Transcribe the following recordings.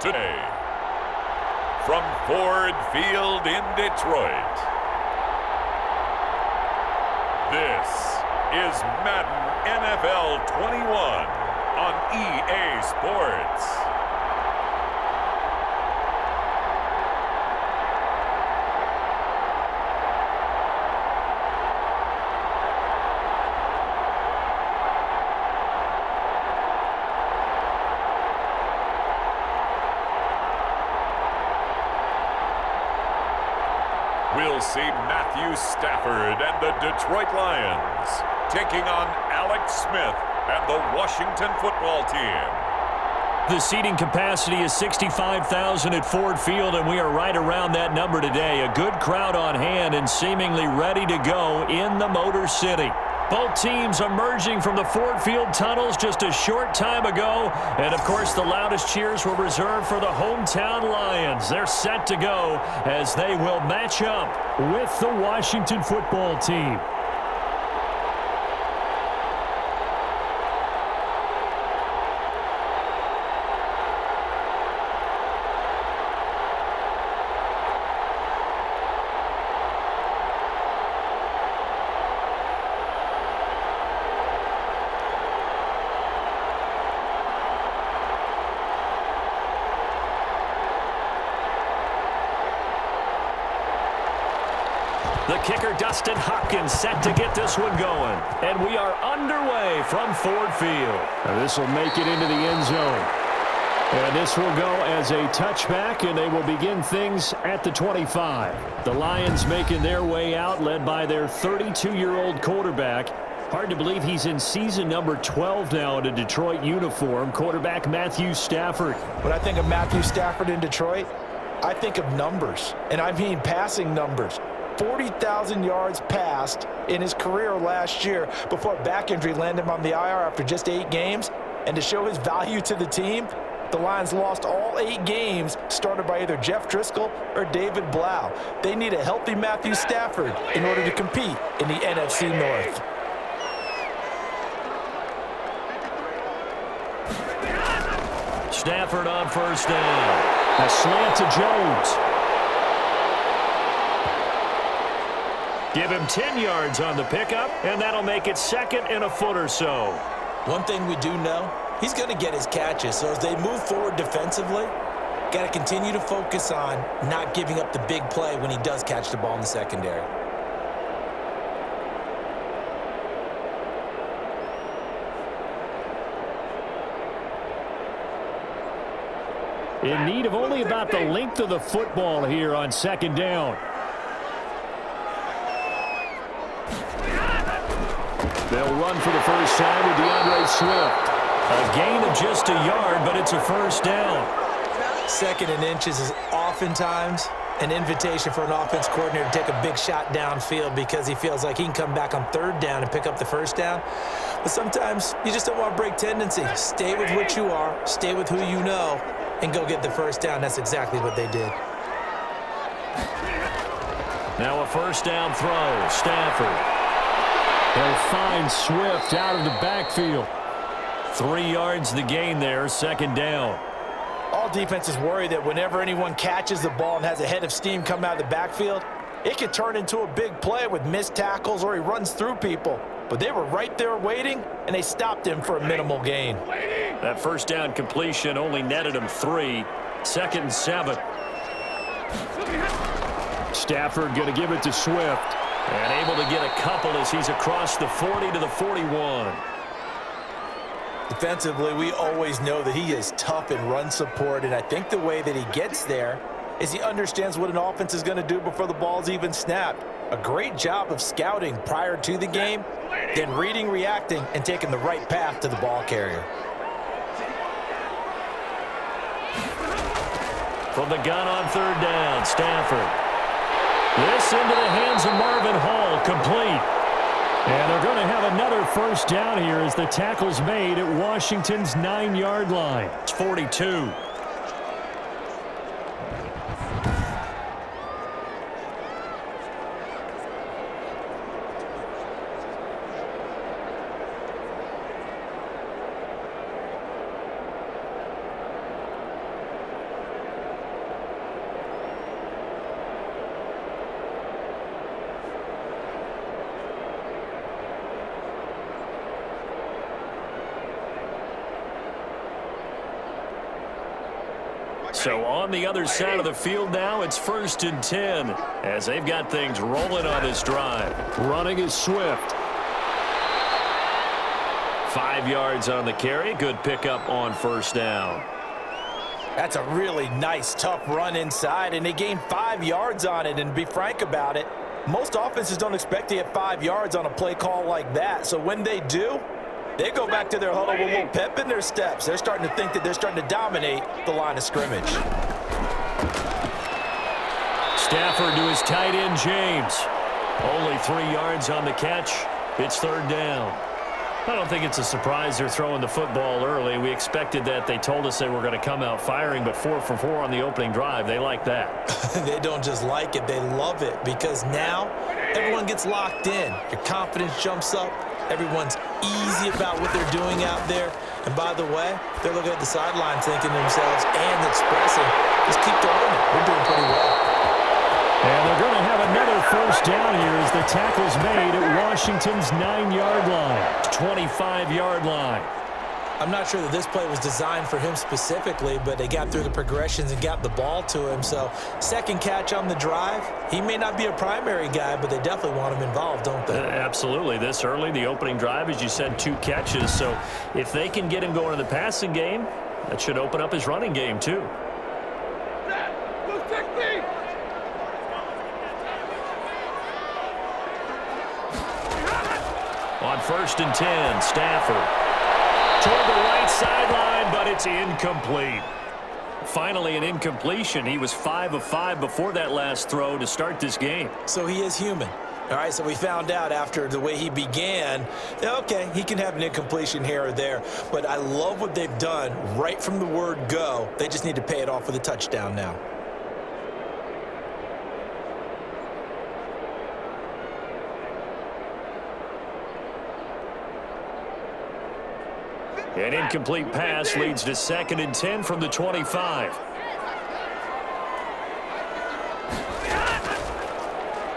today. From Ford Field in Detroit, this is Madden NFL 21 on EA Sports. We'll see Matthew Stafford and the Detroit Lions taking on Alex Smith and the Washington football team. The seating capacity is 65,000 at Ford Field, and we are right around that number today. A good crowd on hand and seemingly ready to go in the Motor City. Both teams emerging from the Ford Field tunnels just a short time ago. And, of course, the loudest cheers were reserved for the hometown Lions. They're set to go as they will match up with the Washington football team. The kicker, Dustin Hopkins, set to get this one going. And we are underway from Ford Field. And this will make it into the end zone. And this will go as a touchback, and they will begin things at the 25. The Lions making their way out, led by their 32-year-old quarterback. Hard to believe he's in season number 12 now in a Detroit uniform. Quarterback Matthew Stafford. When I think of Matthew Stafford in Detroit, I think of numbers, and I mean passing numbers. 40,000 yards passed in his career last year before back injury landed him on the IR after just 8 games. And to show his value to the team, the Lions lost all 8 games started by either Jeff Driscoll or David Blau. They need a healthy Matthew Stafford in order to compete in the NFC North. Stafford on first down. A slant to Jones. Give him 10 yards on the pickup, and that'll make it second and a foot or so. One thing we do know, he's going to get his catches. So as they move forward defensively, got to continue to focus on not giving up the big play when he does catch the ball in the secondary. In need of only about the length of the football here on second down. They'll run for the first time with DeAndre Swift. A gain of just a yard, but it's a first down. Second and inches is oftentimes an invitation for an offense coordinator to take a big shot downfield because he feels like he can come back on third down and pick up the first down. But sometimes you just don't want to break tendency. Stay with what you are, stay with who you know, and go get the first down. That's exactly what they did. Now a first down throw. Stafford. They'll find Swift out of the backfield. 3 yards the gain there, second down. All defenses worry that whenever anyone catches the ball and has a head of steam come out of the backfield, it could turn into a big play with missed tackles or he runs through people. But they were right there waiting, and they stopped him for a minimal gain. That first down completion only netted him 3. Second and 7. Stafford going to give it to Swift. And able to get a couple as he's across the 40 to the 41. Defensively, we always know that he is tough in run support, and I think the way that he gets there is he understands what an offense is going to do before the ball's even snapped. A great job of scouting prior to the game, then reading, reacting, and taking the right path to the ball carrier. From the gun on third down, Stafford. This into the hands of Marvin Hall, complete. And they're going to have another first down here as the tackle's made at Washington's 9-yard line. It's 42. So on the other side of the field now, it's 1st and 10 as they've got things rolling on this drive. Running is Swift. 5 yards on the carry. Good pickup on 1st down. That's a really nice, tough run inside, and they gained 5 yards on it. And to be frank about it, most offenses don't expect to get 5 yards on a play call like that. So when they do, they go back to their huddle with a little pep in their steps. They're starting to think that they're starting to dominate the line of scrimmage. Stafford to his tight end, James. Only 3 yards on the catch. It's 3rd down. I don't think it's a surprise they're throwing the football early. We expected that. They told us they were going to come out firing, but 4 for 4 on the opening drive. They like that. They don't just like it, they love it, because now everyone gets locked in. Your confidence jumps up. Everyone's easy about what they're doing out there. And by the way, they're looking at the sideline thinking to themselves and expressing, just keep throwing it. We're doing pretty well. And they're going to have another 1st down here as the tackle's made at Washington's 9-yard line, 25-yard line. I'm not sure that this play was designed for him specifically, but they got through the progressions and got the ball to him. So 2nd catch on the drive. He may not be a primary guy, but they definitely want him involved, don't they? Absolutely. This early, the opening drive, as you said, 2 catches. So if they can get him going in the passing game, that should open up his running game too. On 1st and 10, Stafford toward the right sideline, but it's incomplete. Finally, an incompletion. He was 5 of 5 before that last throw to start this game. So he is human. All right, so we found out after the way he began, okay, he can have an incompletion here or there, but I love what they've done right from the word go. They just need to pay it off with a touchdown now. An incomplete pass leads to 2nd and 10 from the 25.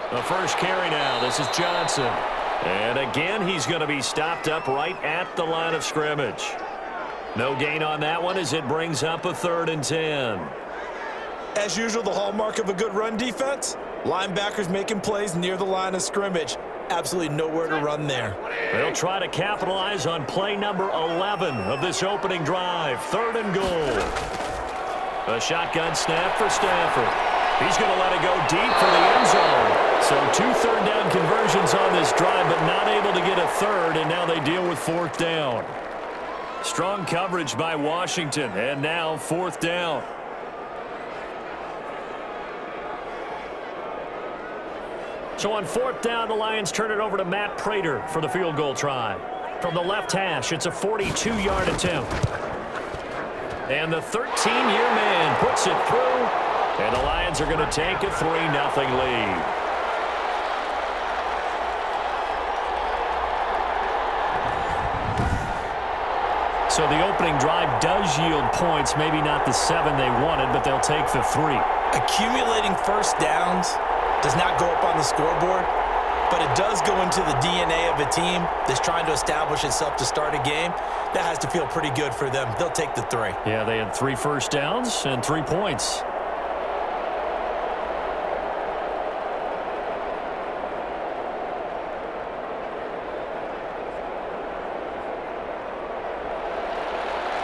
The first carry now. This is Johnson. And again, he's going to be stopped up right at the line of scrimmage. No gain on that one as it brings up a 3rd and 10. As usual, the hallmark of a good run defense, linebackers making plays near the line of scrimmage. Absolutely nowhere to run there. They'll try to capitalize on play number 11 of this opening drive. 3rd and goal. A shotgun snap for Stafford. He's going to let it go deep for the end zone. So 2 third down conversions on this drive, but not able to get a 3rd, and now they deal with 4th down. Strong coverage by Washington, and now 4th down. So on 4th down, the Lions turn it over to Matt Prater for the field goal try. From the left hash, it's a 42-yard attempt. And the 13-year man puts it through, and the Lions are going to take a 3-0 lead. So the opening drive does yield points, maybe not the 7 they wanted, but they'll take the 3. Accumulating 1st downs does not go up on the scoreboard, but it does go into the DNA of a team that's trying to establish itself to start a game. That has to feel pretty good for them. They'll take the 3. Yeah, they had 3 first downs and 3 points.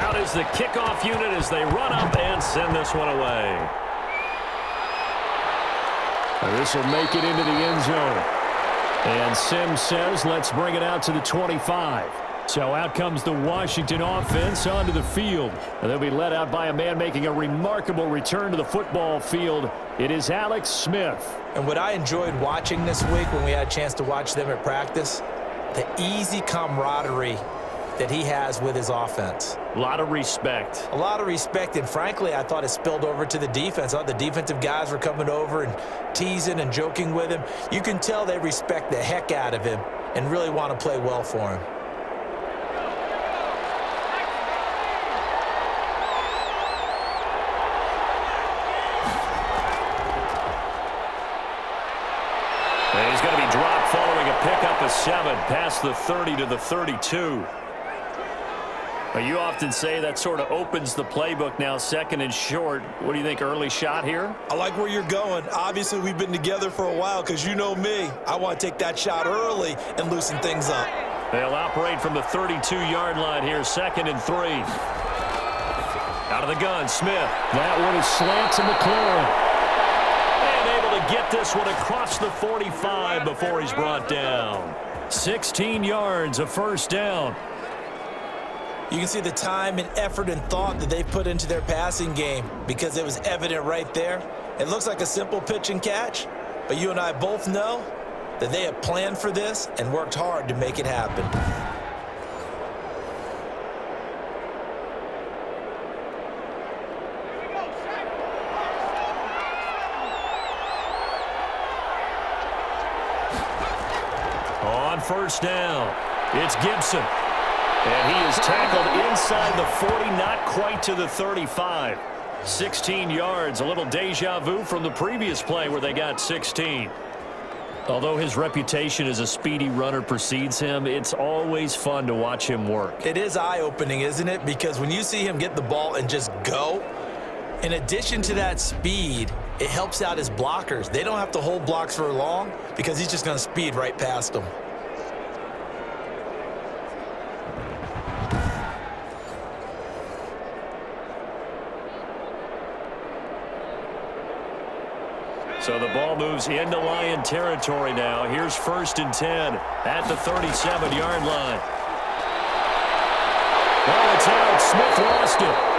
Out is the kickoff unit as they run up and send this one away. This will make it into the end zone. And Sims says, let's bring it out to the 25. So out comes the Washington offense onto the field. And they'll be led out by a man making a remarkable return to the football field. It is Alex Smith. And what I enjoyed watching this week when we had a chance to watch them at practice, the easy camaraderie that he has with his offense. A lot of respect. A lot of respect, and frankly, I thought it spilled over to the defense. I thought the defensive guys were coming over and teasing and joking with him. You can tell they respect the heck out of him and really want to play well for him. And he's going to be dropped following a pickup of 7 past the 30 to the 32. Well, you often say that sort of opens the playbook now, second and short. What do you think, early shot here? I like where you're going. Obviously, we've been together for a while because you know me. I want to take that shot early and loosen things up. They'll operate from the 32-yard line here, 2nd and 3. Out of the gun, Smith. That one is slant to McLaurin. And able to get this one across the 45 before he's brought down. 16 yards, a first down. You can see the time and effort and thought that they put into their passing game because it was evident right there. It looks like a simple pitch and catch, but you and I both know that they have planned for this and worked hard to make it happen. On first down, it's Gibson. And he is tackled inside the 40, not quite to the 35. 16 yards, a little deja vu from the previous play where they got 16. Although his reputation as a speedy runner precedes him, it's always fun to watch him work. It is eye-opening, isn't it? Because when you see him get the ball and just go, in addition to that speed, it helps out his blockers. They don't have to hold blocks for long because he's just going to speed right past them. So the ball moves into Lion territory now. Here's 1st and 10 at the 37-yard line. Well, it's out. Smith lost it.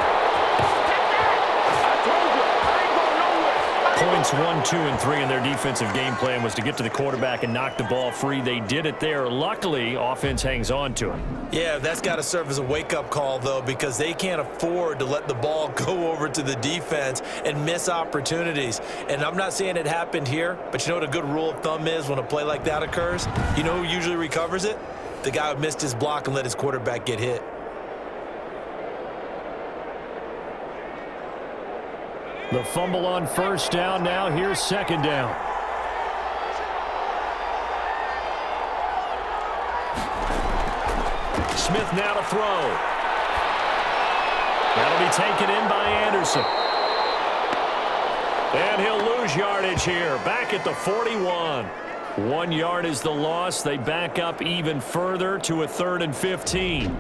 Points 1, 2, and 3 in their defensive game plan was to get to the quarterback and knock the ball free. They did it there. Luckily, offense hangs on to it. Yeah, that's got to serve as a wake-up call, though, because they can't afford to let the ball go over to the defense and miss opportunities. And I'm not saying it happened here, but you know what a good rule of thumb is when a play like that occurs? You know who usually recovers it? The guy who missed his block and let his quarterback get hit. The fumble on first down now. Here's 2nd down. Smith now to throw. That'll be taken in by Anderson. And he'll lose yardage here. Back at the 41. 1 yard is the loss. They back up even further to a 3rd and 15.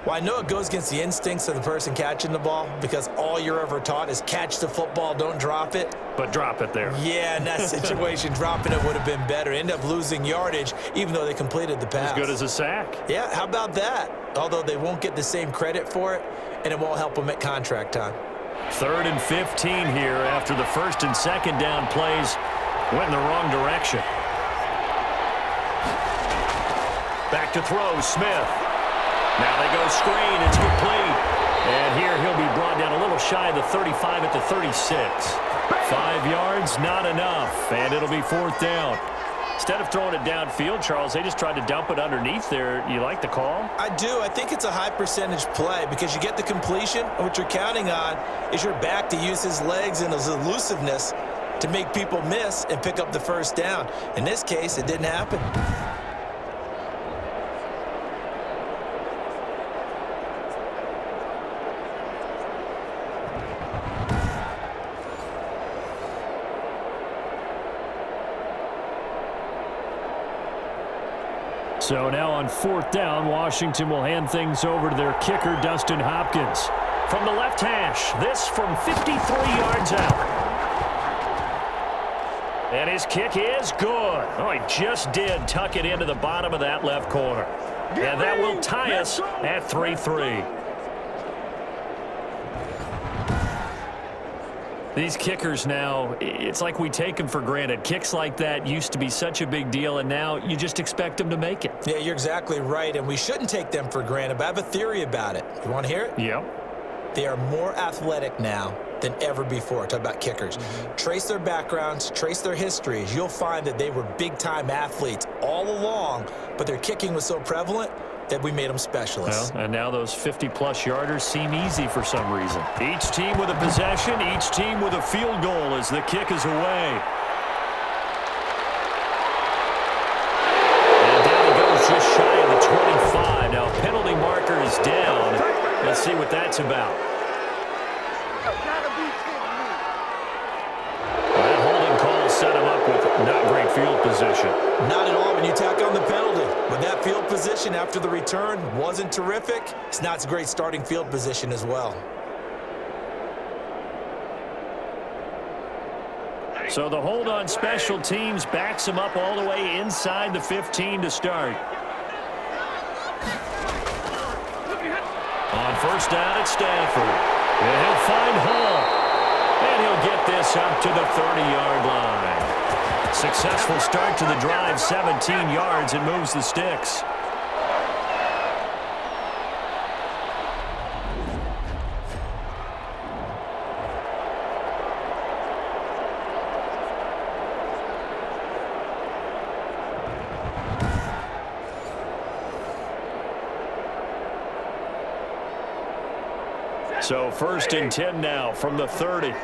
Well, I know it goes against the instincts of the person catching the ball because all you're ever taught is catch the football, don't drop it. But drop it there. Yeah, in that situation, dropping it would have been better. End up losing yardage, even though they completed the pass. As good as a sack. Yeah, how about that? Although they won't get the same credit for it, and it won't help them at contract time. 3rd and 15 here after the 1st and 2nd down plays went in the wrong direction. Back to throw, Smith. Now they go screen. It's complete. And here he'll be brought down a little shy of the 35 at the 36. 5 yards, not enough. And it'll be 4th down. Instead of throwing it downfield, Charles, they just tried to dump it underneath there. You like the call? I do. I think it's a high percentage play because you get the completion, and what you're counting on is your back to use his legs and his elusiveness to make people miss and pick up the first down. In this case, it didn't happen. So now on 4th down, Washington will hand things over to their kicker, Dustin Hopkins. From the left hash, this from 53 yards out. And his kick is good. Oh, he just did tuck it into the bottom of that left corner. And that will tie us at 3-3. These kickers now, it's like we take them for granted. Kicks like that used to be such a big deal, and now you just expect them to make it. Yeah, you're exactly right, and we shouldn't take them for granted, but I have a theory about it. You want to hear it? Yep. They are more athletic now than ever before. Talk about kickers. Trace their backgrounds, trace their histories. You'll find that they were big-time athletes all along, but their kicking was so prevalent that we made them specialists. Well, and now those 50-plus yarders seem easy for some reason. Each team with a possession, each team with a field goal as the kick is away. And down he goes just shy of the 25. Now penalty marker is down as see what that's about. That holding call set him up with not great field position. Not at all when you tack on the penalty. But that field position after the return wasn't terrific. It's not a great starting field position as well. So the hold on special teams backs him up all the way inside the 15 to start. On first down, it's Stafford. And he'll find Hall. And he'll get this up to the 30-yard line. Successful start to the drive, 17 yards, and moves the sticks. So first and 10 now from the 30.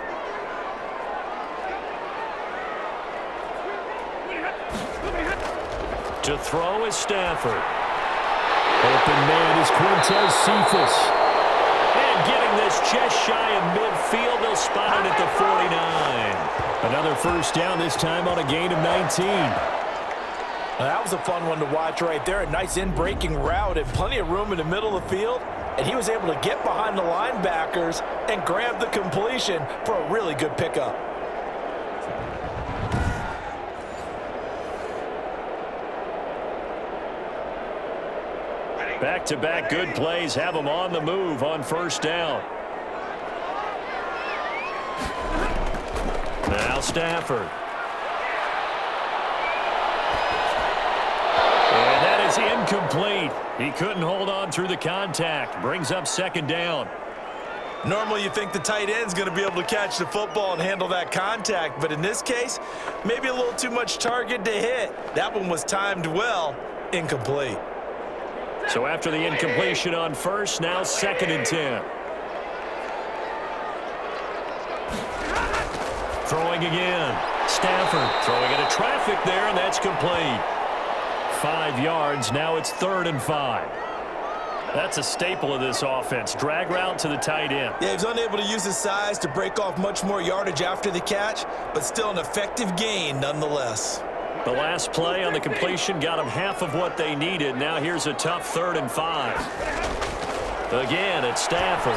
To throw is Stafford. Open man is Quintez Cephas. And getting this just shy of midfield, they'll spot it at the 49. Another first down, this time on a gain of 19. That was a fun one to watch right there. A nice in-breaking route and plenty of room in the middle of the field. And he was able to get behind the linebackers and grab the completion for a really good pickup. Back-to-back good plays have him on the move on first down. Now Stafford. And that is incomplete. He couldn't hold on through the contact. Brings up second down. Normally you think the tight end's going to be able to catch the football and handle that contact, but in this case, maybe a little too much target to hit. That one was timed well, incomplete. So after the incompletion on first, now second and 10. Throwing again. Stafford throwing into traffic there, and that's complete. 5 yards. Now it's 3rd and 5. That's a staple of this offense. Drag route to the tight end. Yeah, he was unable to use his size to break off much more yardage after the catch, but still an effective gain nonetheless. The last play on the completion got them half of what they needed. Now here's a tough 3rd and 5. Again, it's Stafford.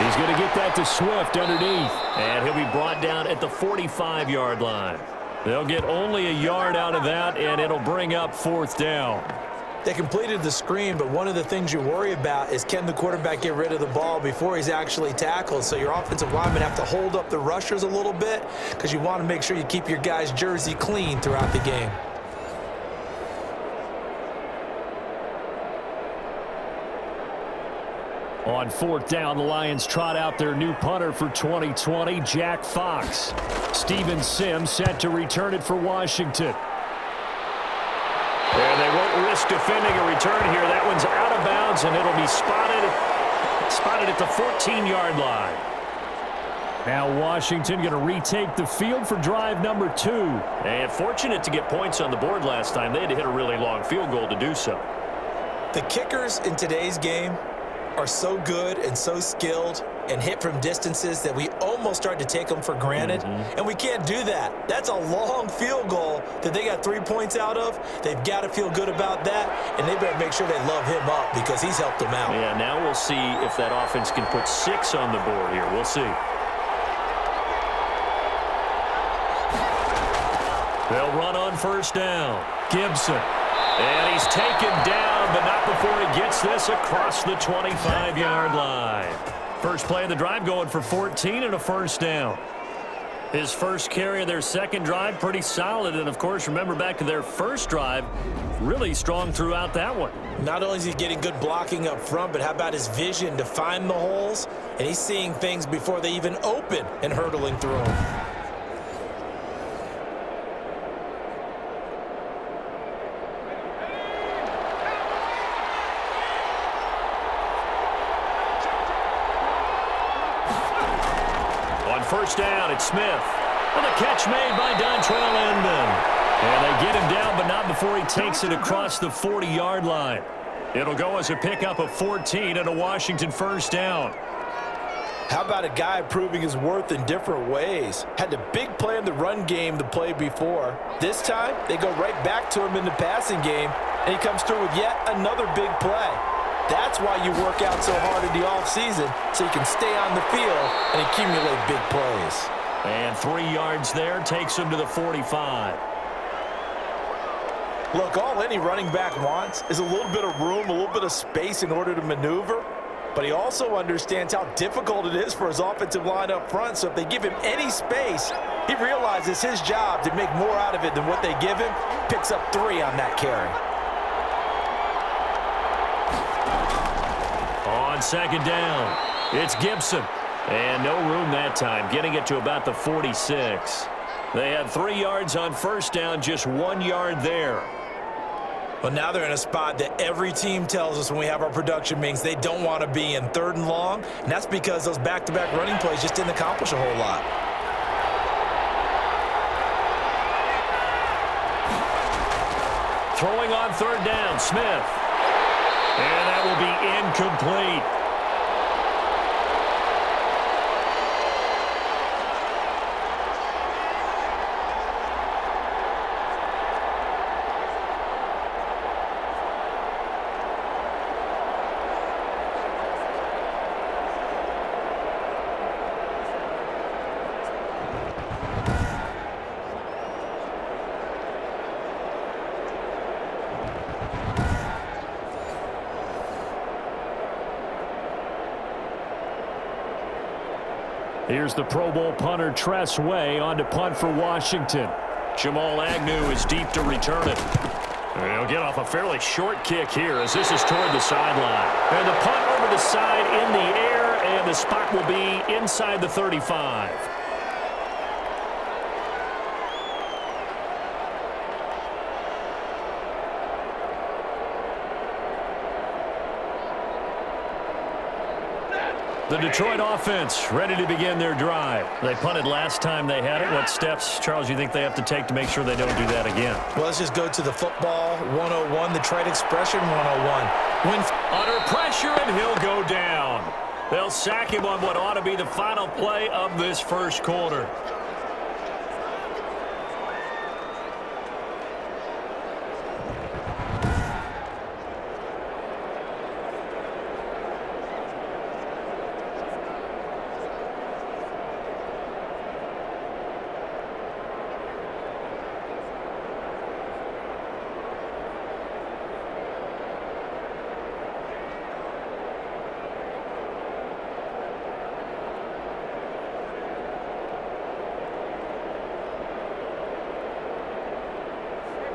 He's going to get that to Swift underneath. And he'll be brought down at the 45-yard line. They'll get only a yard out of that, and it'll bring up 4th down. They completed the screen, but one of the things you worry about is can the quarterback get rid of the ball before he's actually tackled. So your offensive linemen have to hold up the rushers a little bit because you want to make sure you keep your guy's jersey clean throughout the game. On 4th down, the Lions trot out their new punter for 2020, Jack Fox. Steven Sims set to return it for Washington. And they won't risk defending a return here. That one's out of bounds, and it'll be spotted at the 14-yard line. Now Washington going to retake the field for drive number 2. And fortunate to get points on the board last time. They had to hit a really long field goal to do so. The kickers in today's game are so good and so skilled and hit from distances that we almost start to take them for granted. And we can't do that. That's a long field goal that they got 3 points out of. They've got to feel good about that, and they better make sure they love him up because he's helped them out. Yeah, now we'll see if that offense can put 6 on the board here. We'll see. They'll run on first down. Gibson. And he's taken down, but not before he gets this across the 25-yard line. First play of the drive going for 14 and a first down. His first carry of their second drive, pretty solid. And, of course, remember back to their first drive, really strong throughout that one. Not only is he getting good blocking up front, but how about his vision to find the holes? And he's seeing things before they even open and hurdling through them. First down, it's Smith. Well, the catch made by Dontrell Inman. And they get him down, but not before he takes it across the 40-yard line. It'll go as a pickup of 14 and a Washington first down. How about a guy proving his worth in different ways? Had a big play in the run game the play before. This time, they go right back to him in the passing game, and he comes through with yet another big play. That's why you work out so hard in the offseason, so you can stay on the field and accumulate big plays. And 3 yards there takes him to the 45. Look, all any running back wants is a little bit of room, a little bit of space in order to maneuver. But he also understands how difficult it is for his offensive line up front. So if they give him any space, he realizes his job to make more out of it than what they give him. Picks up 3 on that carry. On second down, it's Gibson. And no room that time, getting it to about the 46. They had 3 yards on first down, just 1 yard there. Well, now they're in a spot that every team tells us when we have our production meetings they don't want to be in, 3rd and long. And that's because those back-to-back running plays just didn't accomplish a whole lot. Throwing on 3rd down, Smith. And that will be incomplete. Here's the Pro Bowl punter Tress Way on to punt for Washington. Jamal Agnew is deep to return it. And he'll get off a fairly short kick here as this is toward the sideline. And the punt over the side in the air, and the spot will be inside the 35. The Detroit offense ready to begin their drive. They punted last time they had it. What steps, Charles, you think they have to take to make sure they don't do that again? Well, let's just go to the football 101, the trade expression 101. Under pressure, and he'll go down. They'll sack him on what ought to be the final play of this first quarter.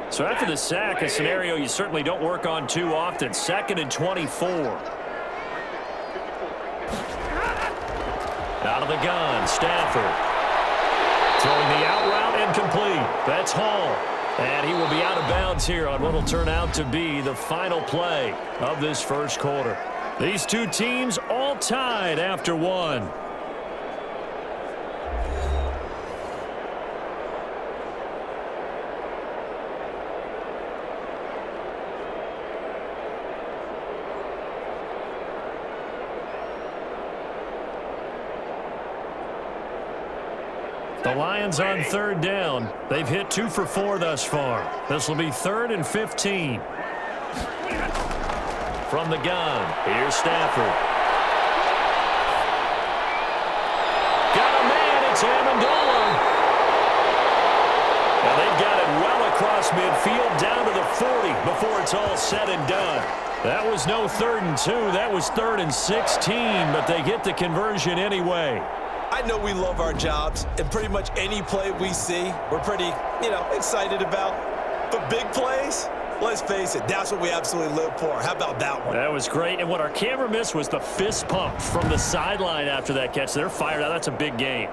So after the sack, a scenario you certainly don't work on too often. 2nd and 24. Out of the gun, Stafford. Throwing the out route incomplete. That's Hall. And he will be out of bounds here on what will turn out to be the final play of this first quarter. These two teams all tied after one. The Lions on 3rd down. They've hit 2 for 4 thus far. This will be 3rd and 15. From the gun, here's Stafford. Got a man, it's Amendola. And they've got it well across midfield down to the 40 before it's all said and done. That was no 3rd and 2. That was 3rd and 16, but they get the conversion anyway. I know we love our jobs, and pretty much any play we see, we're pretty, excited about. But big plays, let's face it, that's what we absolutely live for. How about that one? That was great, and what our camera missed was the fist pump from the sideline after that catch. They're fired out. That's a big game.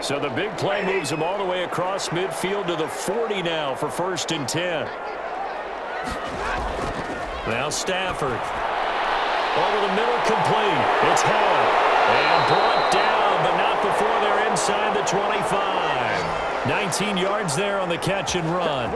So the big play moves them all the way across midfield to the 40 now for 1st and 10. Now Stafford. Over the middle, complete. It's Hall. And brought down, but not before they're inside the 25. 19 yards there on the catch and run.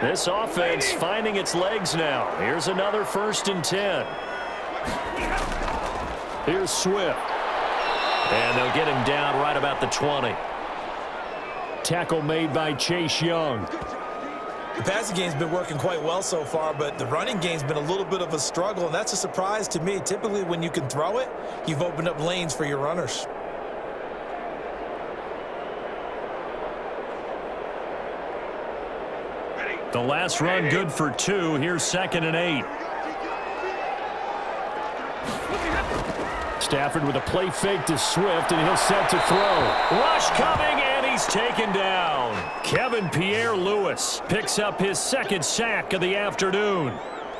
This offense finding its legs now. Here's another 1st and 10. Here's Swift. And they'll get him down right about the 20. Tackle made by Chase Young. The passing game's been working quite well so far, but the running game's been a little bit of a struggle, and that's a surprise to me. Typically, when you can throw it, you've opened up lanes for your runners. The last run good for 2. Here's 2nd and 8. Stafford with a play fake to Swift, and he'll set to throw. Rush coming, and he's taken down. Kevin Pierre-Louis picks up his 2nd sack of the afternoon.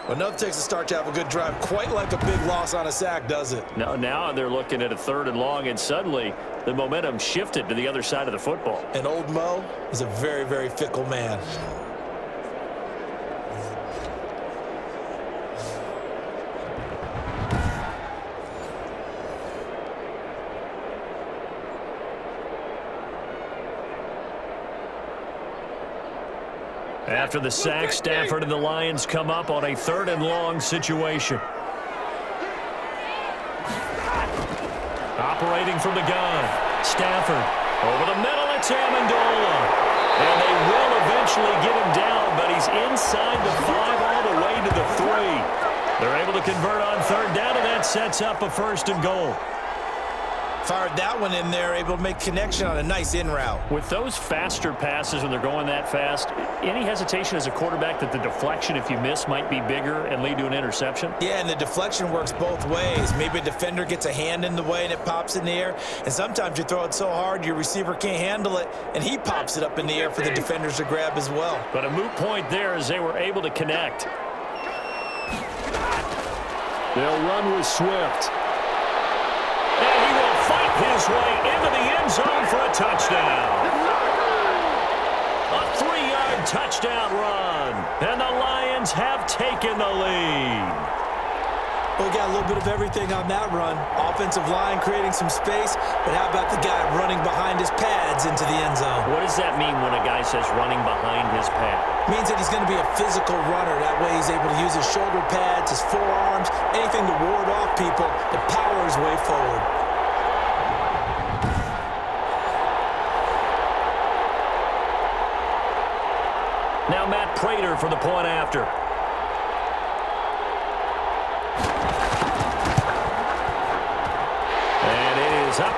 Well, nothing takes a start to have a good drive quite like a big loss on a sack, does it? No, now they're looking at a 3rd and long, and suddenly the momentum shifted to the other side of the football. And old Mo is a very, very fickle man. After the sack, Stafford and the Lions come up on a 3rd and long situation. Operating from the gun. Stafford over the middle. It's Amendola. And they will eventually get him down, but he's inside the 5 all the way to the 3. They're able to convert on 3rd down, and that sets up a 1st and goal. Fired that one in there, able to make connection on a nice in route. With those faster passes when they're going that fast, any hesitation as a quarterback that the deflection, if you miss, might be bigger and lead to an interception? Yeah, and the deflection works both ways. Maybe a defender gets a hand in the way and it pops in the air, and sometimes you throw it so hard your receiver can't handle it, and he pops it up in the air for the defenders to grab as well. But a moot point there as they were able to connect. They'll run with Swift. And he will fight his way into the end zone for a touchdown. A 3-yard touchdown run. And the Lions have taken the lead. Well, we got a little bit of everything on that run. Offensive line creating some space, but how about the guy running behind his pads into the end zone? What does that mean when a guy says running behind his pad? Means that he's going to be a physical runner. That way he's able to use his shoulder pads, his forearms, anything to ward off people to power his way forward. Now Matt Prater for the point after. And it is up.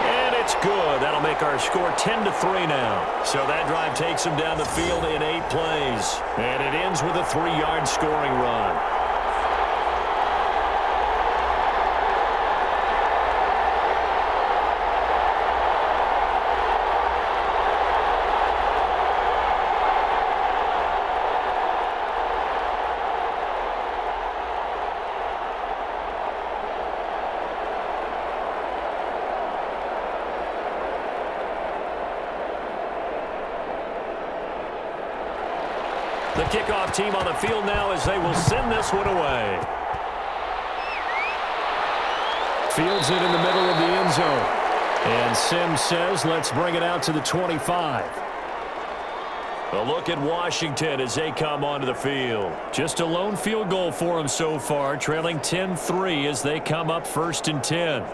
And it's good. That'll make our score 10-3 now. So that drive takes him down the field in 8 plays. And it ends with a 3-yard scoring run. The kickoff team on the field now as they will send this one away. Fields it in the middle of the end zone. And Sims says, let's bring it out to the 25. A look at Washington as they come onto the field. Just a lone field goal for them so far, trailing 10-3 as they come up 1st and 10.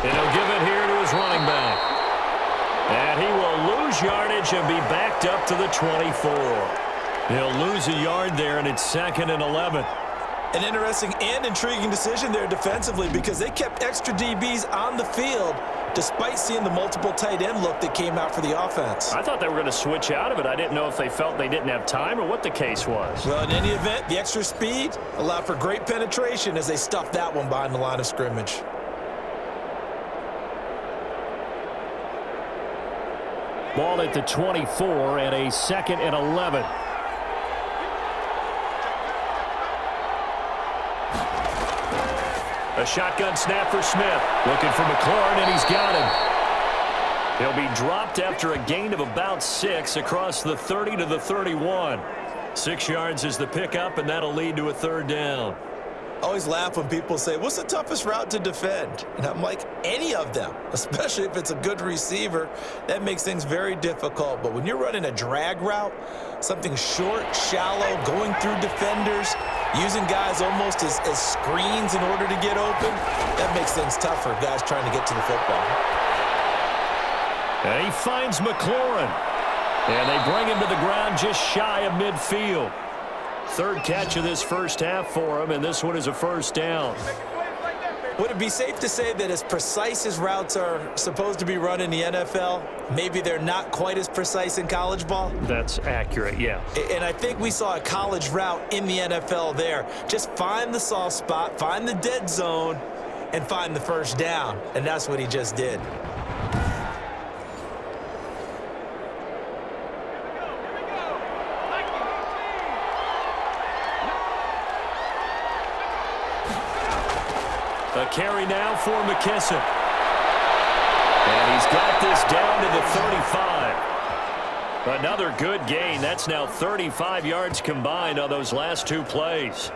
And he'll give it here to his running back. And he will lose yardage and be backed up to the 24. He'll lose a yard there, and it's 2nd and 11. An interesting and intriguing decision there defensively because they kept extra DBs on the field despite seeing the multiple tight end look that came out for the offense. I thought they were going to switch out of it. I didn't know if they felt they didn't have time or what the case was. Well, in any event, the extra speed allowed for great penetration as they stuffed that one behind the line of scrimmage. Ball at the 24 and a 2nd and 11. A shotgun snap for Smith. Looking for McLaurin, and he's got him. He'll be dropped after a gain of about 6 across the 30 to the 31. 6 yards is the pickup, and that'll lead to a third down. I always laugh when people say, what's the toughest route to defend? And I'm like, any of them, especially if it's a good receiver. That makes things very difficult. But when you're running a drag route, something short, shallow, going through defenders, using guys almost as screens in order to get open, that makes things tough for guys trying to get to the football. And he finds McLaurin. And they bring him to the ground just shy of midfield. Third catch of this first half for him, and this one is a first down. Would it be safe to say that as precise as routes are supposed to be run in the NFL, maybe they're not quite as precise in college ball? That's accurate, yeah. And I think we saw a college route in the NFL there. Just find the soft spot, find the dead zone, and find the first down. And that's what he just did. A carry now for McKissick. And he's got this down to the 35. Another good gain. That's now 35 yards combined on those last 2 plays.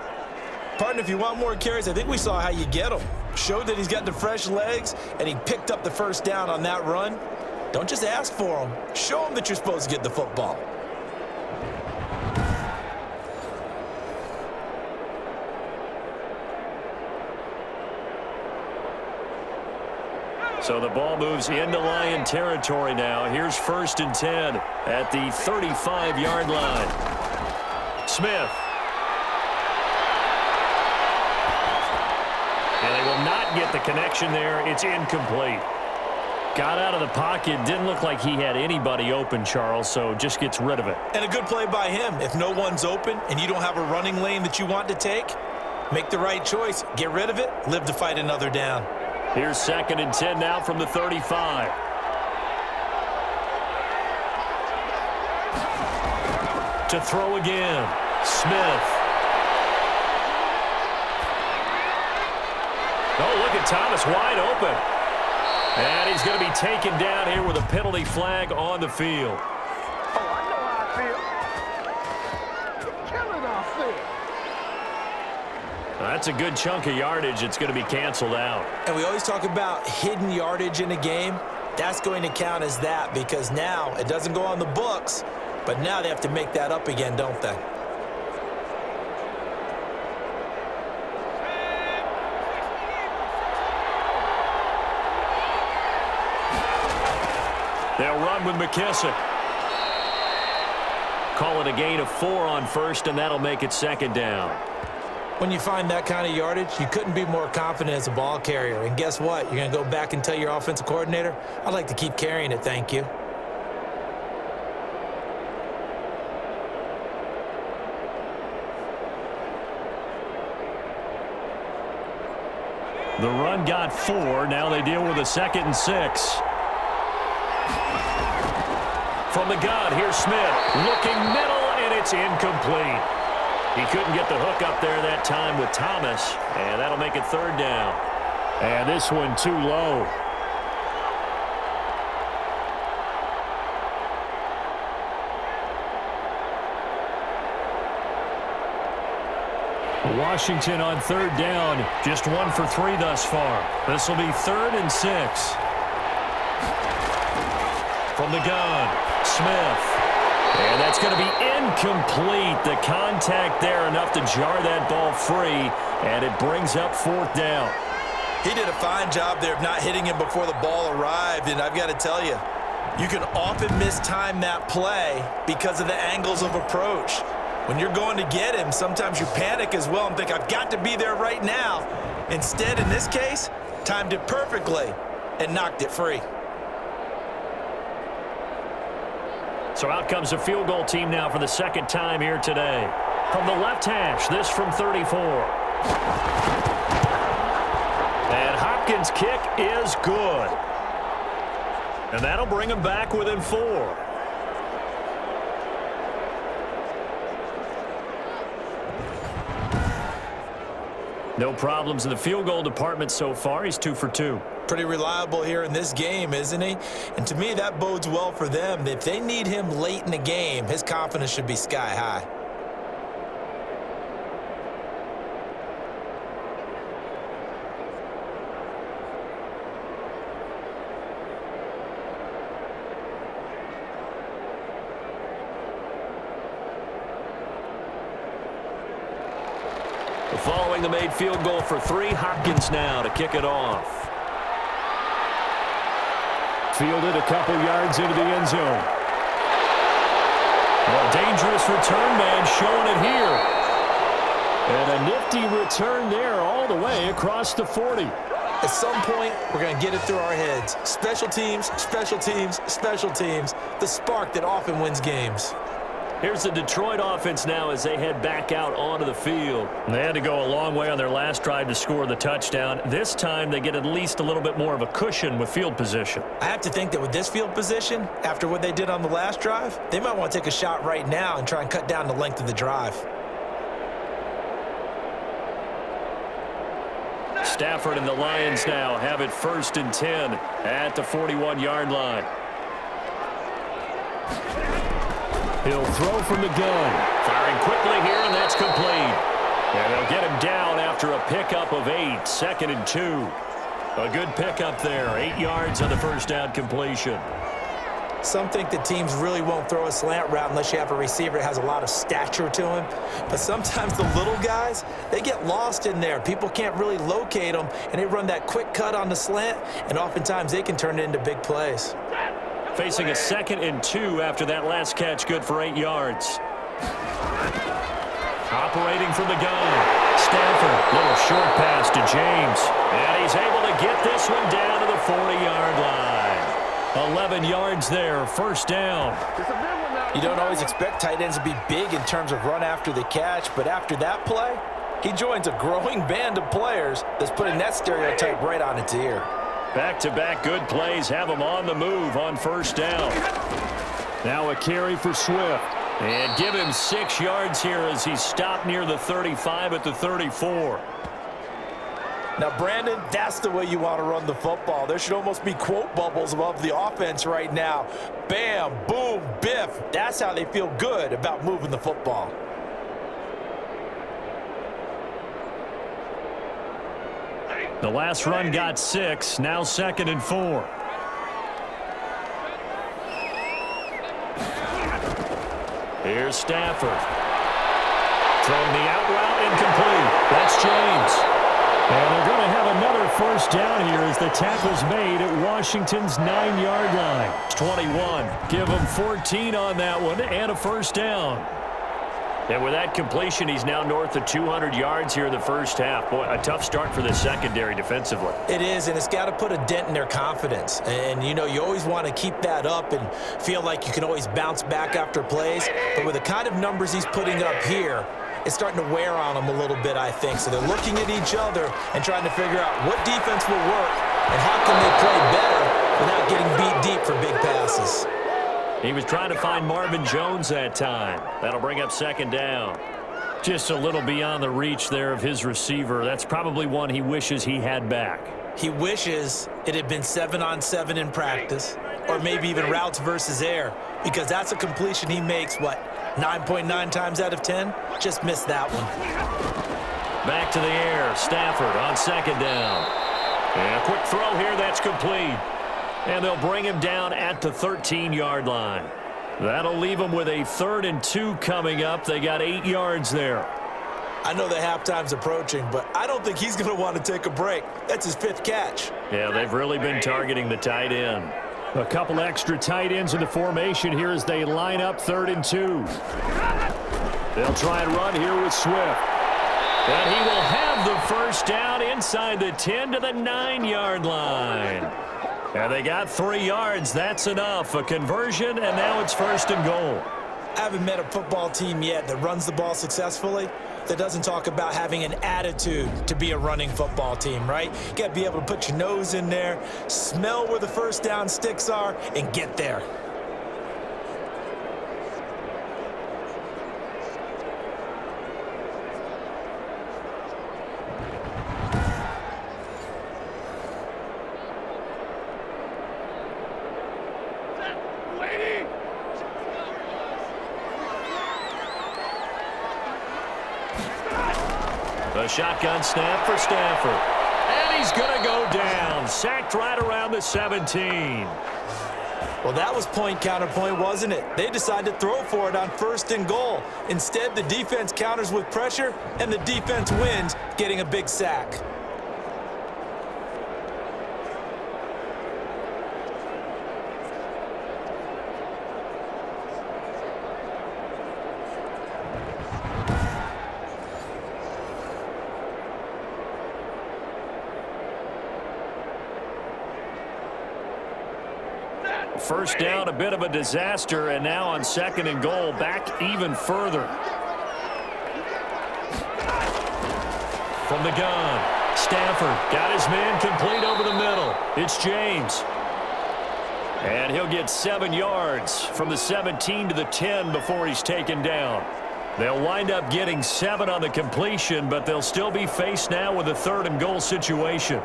Partner, if you want more carries, I think we saw how you get them. Showed that he's got the fresh legs, and he picked up the first down on that run. Don't just ask for them. Show them that you're supposed to get the football. So the ball moves into Lion territory now. Here's 1st and 10 at the 35-yard line. Smith. And they will not get the connection there. It's incomplete. Got out of the pocket. Didn't look like he had anybody open, Charles, so just gets rid of it. And a good play by him. If no one's open and you don't have a running lane that you want to take, make the right choice. Get rid of it. Live to fight another down. Here's 2nd and 10 now from the 35. To throw again. Smith. Oh, look at Thomas wide open. And he's going to be taken down here with a penalty flag on the field. Oh, I know how I feel. You're killing us there. That's a good chunk of yardage. It's going to be canceled out. And we always talk about hidden yardage in a game. That's going to count as that because now it doesn't go on the books, but now they have to make that up again, don't they? They'll run with McKissick. Call it a gain of 4 on 1st, and that'll make it 2nd down. When you find that kind of yardage, you couldn't be more confident as a ball carrier. And guess what? You're going to go back and tell your offensive coordinator, I'd like to keep carrying it, thank you. The run got 4. Now they deal with a 2nd and 6. From the gun, here's Smith. Looking middle, and it's incomplete. He couldn't get the hook up there that time with Thomas, and that'll make it 3rd down. And this one too low. Washington on 3rd down, just 1 for 3 thus far. This will be 3rd and 6. From the gun, Smith. And that's going to be incomplete. The contact there enough to jar that ball free, and it brings up 4th down. He did a fine job there of not hitting him before the ball arrived, and I've got to tell you, you can often mistime that play because of the angles of approach. When you're going to get him, sometimes you panic as well and think, I've got to be there right now. Instead, in this case, timed it perfectly and knocked it free. So out comes a field goal team now for the 2nd time here today. From the left hash, this from 34. And Hopkins' kick is good. And that'll bring him back within 4. No problems in the field goal department so far. He's 2 for 2. Pretty reliable here in this game, isn't he? And to me, that bodes well for them. If they need him late in the game, his confidence should be sky high. Following the made field goal for 3, Hopkins now to kick it off. Fielded a couple yards into the end zone. A dangerous return man showing it here. And a nifty return there all the way across the 40. At some point, we're going to get it through our heads. Special teams, special teams, special teams. The spark that often wins games. Here's the Detroit offense now as they head back out onto the field. They had to go a long way on their last drive to score the touchdown. This time they get at least a little bit more of a cushion with field position. I have to think that with this field position, after what they did on the last drive, they might want to take a shot right now and try and cut down the length of the drive. Stafford and the Lions now have it 1st and 10 at the 41-yard line. He'll throw from the gun. Firing quickly here, and that's complete. And they'll get him down after a pickup of 8, 2nd and 2. A good pickup there, 8 yards on the first down completion. Some think that teams really won't throw a slant route unless you have a receiver that has a lot of stature to him. But sometimes the little guys, they get lost in there. People can't really locate them, and they run that quick cut on the slant, and oftentimes they can turn it into big plays. Facing a 2nd and 2 after that last catch, good for 8 yards. Operating from the gun. Stafford, little short pass to James. And he's able to get this one down to the 40-yard line. 11 yards there, 1st down. You don't always expect tight ends to be big in terms of run after the catch, but after that play, he joins a growing band of players that's putting that stereotype right on its ear. Back-to-back good plays have him on the move on 1st down. Now a carry for Swift. And give him 6 yards here as he stopped near the 35 at the 34. Now, Brandon, that's the way you want to run the football. There should almost be quote bubbles above the offense right now. Bam, boom, biff. That's how they feel good about moving the football. The last run got 6, now 2nd and 4. Here's Stafford. Throwing the out route, incomplete. That's James. And they're going to have another 1st down here as the tackle's made at Washington's 9-yard line. It's 21. Give him 14 on that one and a 1st down. And with that completion, he's now north of 200 yards here in the 1st half. Boy, a tough start for the secondary defensively. It is, and it's got to put a dent in their confidence. And, you know, you always want to keep that up and feel like you can always bounce back after plays. But with the kind of numbers he's putting up here, it's starting to wear on them a little bit, I think. So they're looking at each other and trying to figure out what defense will work and how can they play better without getting beat deep for big passes. He was trying to find Marvin Jones that time. That'll bring up 2nd down. Just a little beyond the reach there of his receiver. That's probably one he wishes he had back. He wishes it had been 7-on-7 in practice, or maybe even routes versus air, because that's a completion he makes, 9.9 times out of 10? Just missed that one. Back to the air. Stafford on 2nd down. And a quick throw here. That's complete. And they'll bring him down at the 13-yard line. That'll leave him with a 3rd and 2 coming up. They got 8 yards there. I know the halftime's approaching, but I don't think he's going to want to take a break. That's his 5th catch. Yeah, they've really been targeting the tight end. A couple extra tight ends in the formation here as they line up 3rd and 2. They'll try and run here with Swift. And he will have the 1st down inside the 10 to the 9-yard line. And they got 3 yards. That's enough. A conversion, and now it's 1st and goal. I haven't met a football team yet that runs the ball successfully that doesn't talk about having an attitude to be a running football team, right? You got to be able to put your nose in there, smell where the 1st down sticks are, and get there. lady. The shotgun snap for Stafford. And he's going to go down. Sacked right around the 17. Well, that was point counterpoint, wasn't it? They decided to throw for it on 1st and goal. Instead, the defense counters with pressure, and the defense wins, getting a big sack. First down, a bit of a disaster, and now on 2nd and goal, back even further. From the gun, Stafford got his man complete over the middle. It's James. And he'll get 7 yards from the 17 to the 10 before he's taken down. They'll wind up getting 7 on the completion, but they'll still be faced now with a 3rd and goal situation.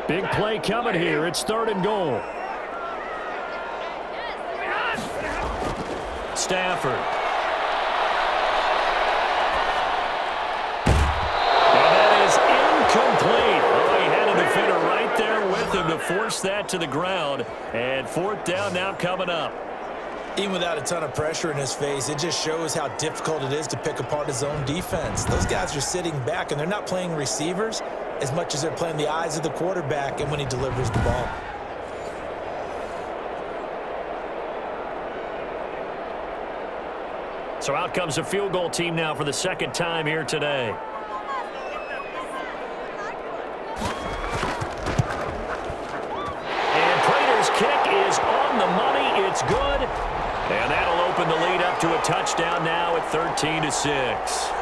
Big play coming here. It's 3rd and goal. Stafford. And that is incomplete. Oh, he had a defender right there with him to force that to the ground. And 4th down now coming up. Even without a ton of pressure in his face, it just shows how difficult it is to pick apart his own defense. Those guys are sitting back, and they're not playing receivers as much as they're playing the eyes of the quarterback and when he delivers the ball. So out comes a field goal team now for the 2nd time here today. And Prater's kick is on the money. It's good. And that'll open the lead up to a touchdown now at 13-6.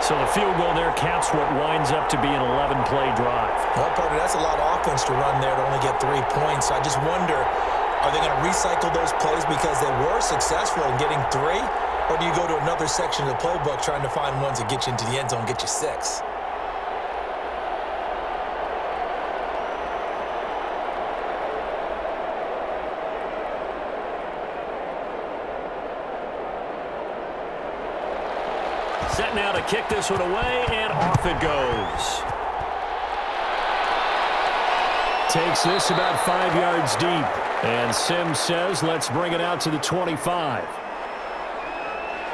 So the field goal there caps what winds up to be an 11-play drive. Well, Punter, that's a lot of offense to run there to only get 3 points. I just wonder, are they going to recycle those plays because they were successful in getting 3? Or do you go to another section of the playbook trying to find ones that get you into the end zone and get you 6? Set now to kick this one away, and off it goes. Takes this about 5 yards deep. And Sims says, let's bring it out to the 25.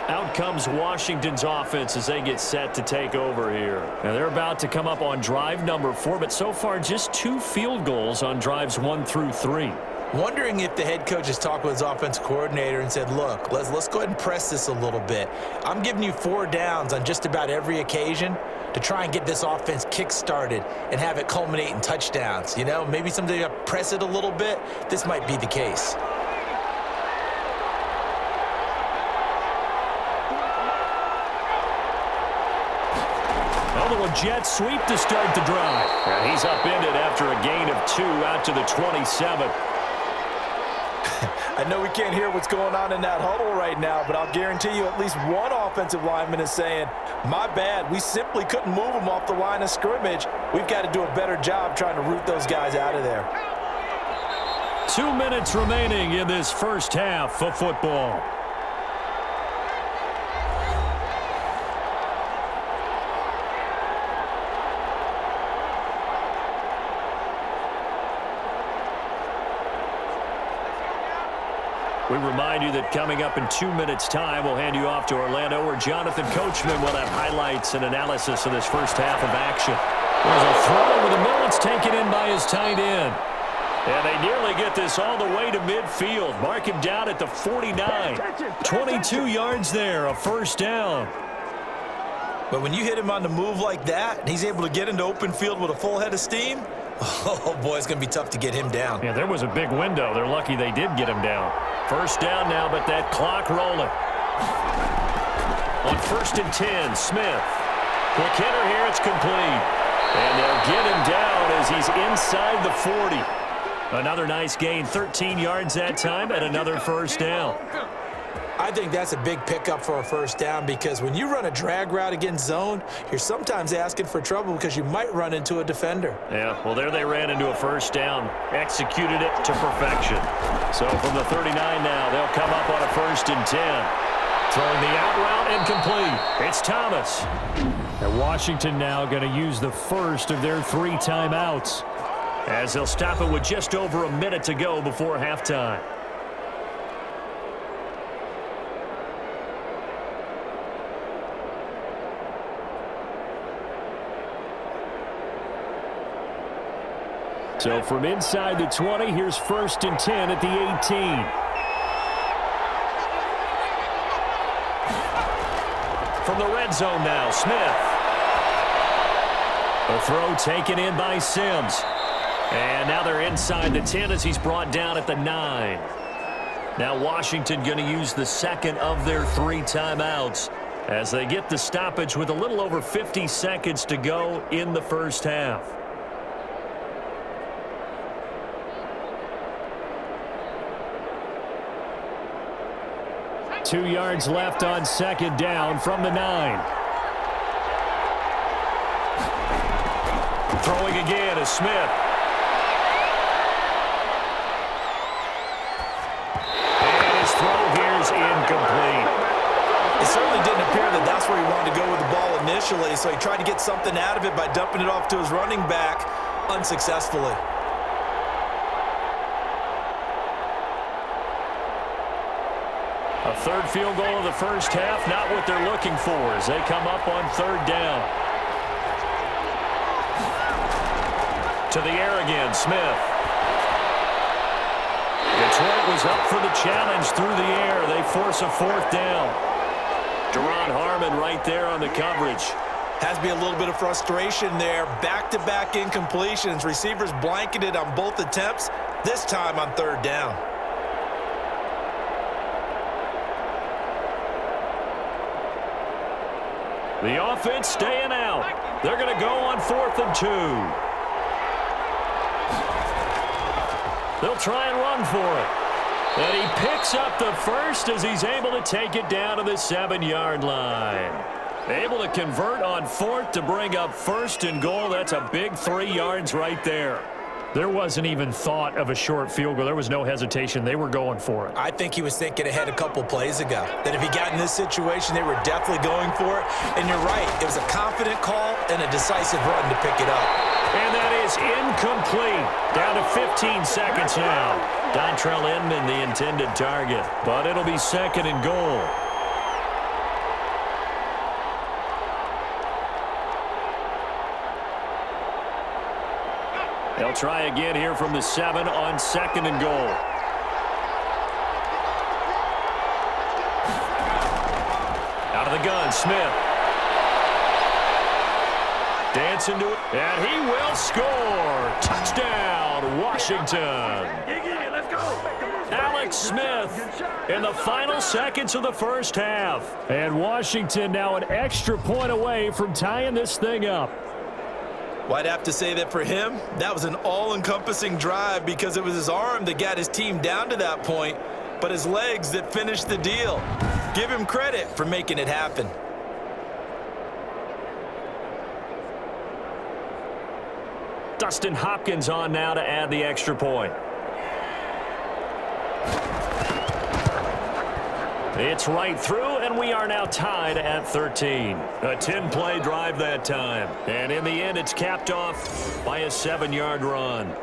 Out comes Washington's offense as they get set to take over here. Now they're about to come up on drive number 4, but so far just 2 field goals on drives 1 through 3. Wondering if the head coach has talked with his offensive coordinator and said, look, let's go ahead and press this a little bit. I'm giving you 4 downs on just about every occasion to try and get this offense kick-started and have it culminate in touchdowns. You know, maybe someday you press it a little bit. This might be the case. Well, the Jets sweep to start the drive. And he's upended after a gain of 2 out to the 27. I know we can't hear what's going on in that huddle right now, but I'll guarantee you at least one offensive lineman is saying, my bad, we simply couldn't move them off the line of scrimmage. We've got to do a better job trying to root those guys out of there. 2 minutes remaining in this first half of football. We remind you that coming up in 2 minutes' time, we'll hand you off to Orlando, where Jonathan Coachman will have highlights and analysis of this first half of action. There's a throw over the middle. It's taken in by his tight end. And they nearly get this all the way to midfield. Mark him down at the 49. 22 yards there, a first down. But when you hit him on the move like that, and he's able to get into open field with a full head of steam, oh, boy, it's going to be tough to get him down. Yeah, there was a big window. They're lucky they did get him down. First down now, but that clock rolling. On 1st and 10, Smith. Quick hitter here, it's complete. And they'll get him down as as he's inside the 40. Another nice gain, 13 yards that time, and another first down. I think that's a big pickup for a first down because when you run a drag route against zone, you're sometimes asking for trouble because you might run into a defender. Yeah, well, there they ran into a first down, executed it to perfection. So from the 39 now, they'll come up on a 1st and 10. Throwing the out route and complete. It's Thomas. And Washington now going to use the first of their 3 timeouts, as they'll stop it with just over a minute to go before halftime. So from inside the 20, here's 1st and 10 at the 18. From the red zone now, Smith. A throw taken in by Sims. And now they're inside the 10 as he's brought down at the 9. Now Washington going to use the 2nd of their 3 timeouts as they get the stoppage with a little over 50 seconds to go in the first half. 2 yards left on 2nd down from the 9. Throwing again is Smith. And his throw here is incomplete. It certainly didn't appear that that's where he wanted to go with the ball initially, so he tried to get something out of it by dumping it off to his running back unsuccessfully. A 3rd field goal of the first half, not what they're looking for as they come up on 3rd down. To the air again, Smith. Detroit was up for the challenge through the air. They force a 4th down. Deron Harmon right there on the coverage. Has to be a little bit of frustration there. Back-to-back incompletions. Receivers blanketed on both attempts, this time on 3rd down. The offense staying out. They're going to go on 4th and 2. They'll try and run for it. And he picks up the first as he's able to take it down to the 7-yard line. Able to convert on 4th to bring up 1st and goal. That's a big 3 yards right there. There wasn't even thought of a short field goal. There was no hesitation. They were going for it. I think he was thinking ahead a couple plays ago, that if he got in this situation, they were definitely going for it. And you're right, it was a confident call and a decisive run to pick it up. And that is incomplete. Down to 15 seconds now. Dontrell Inman, the intended target. But it'll be 2nd and goal. They'll try again here from the 7 on 2nd and goal. Out of the gun, Smith. Dancing to it, and he will score. Touchdown, Washington. Alex Smith in the final seconds of the first half. And Washington now an extra point away from tying this thing up. Well, I'd have to say that for him, that was an all-encompassing drive because it was his arm that got his team down to that point, but his legs that finished the deal. Give him credit for making it happen. Dustin Hopkins on now to add the extra point. It's right through, and we are now tied at 13. A 10-play drive that time. And in the end, it's capped off by a 7-yard run.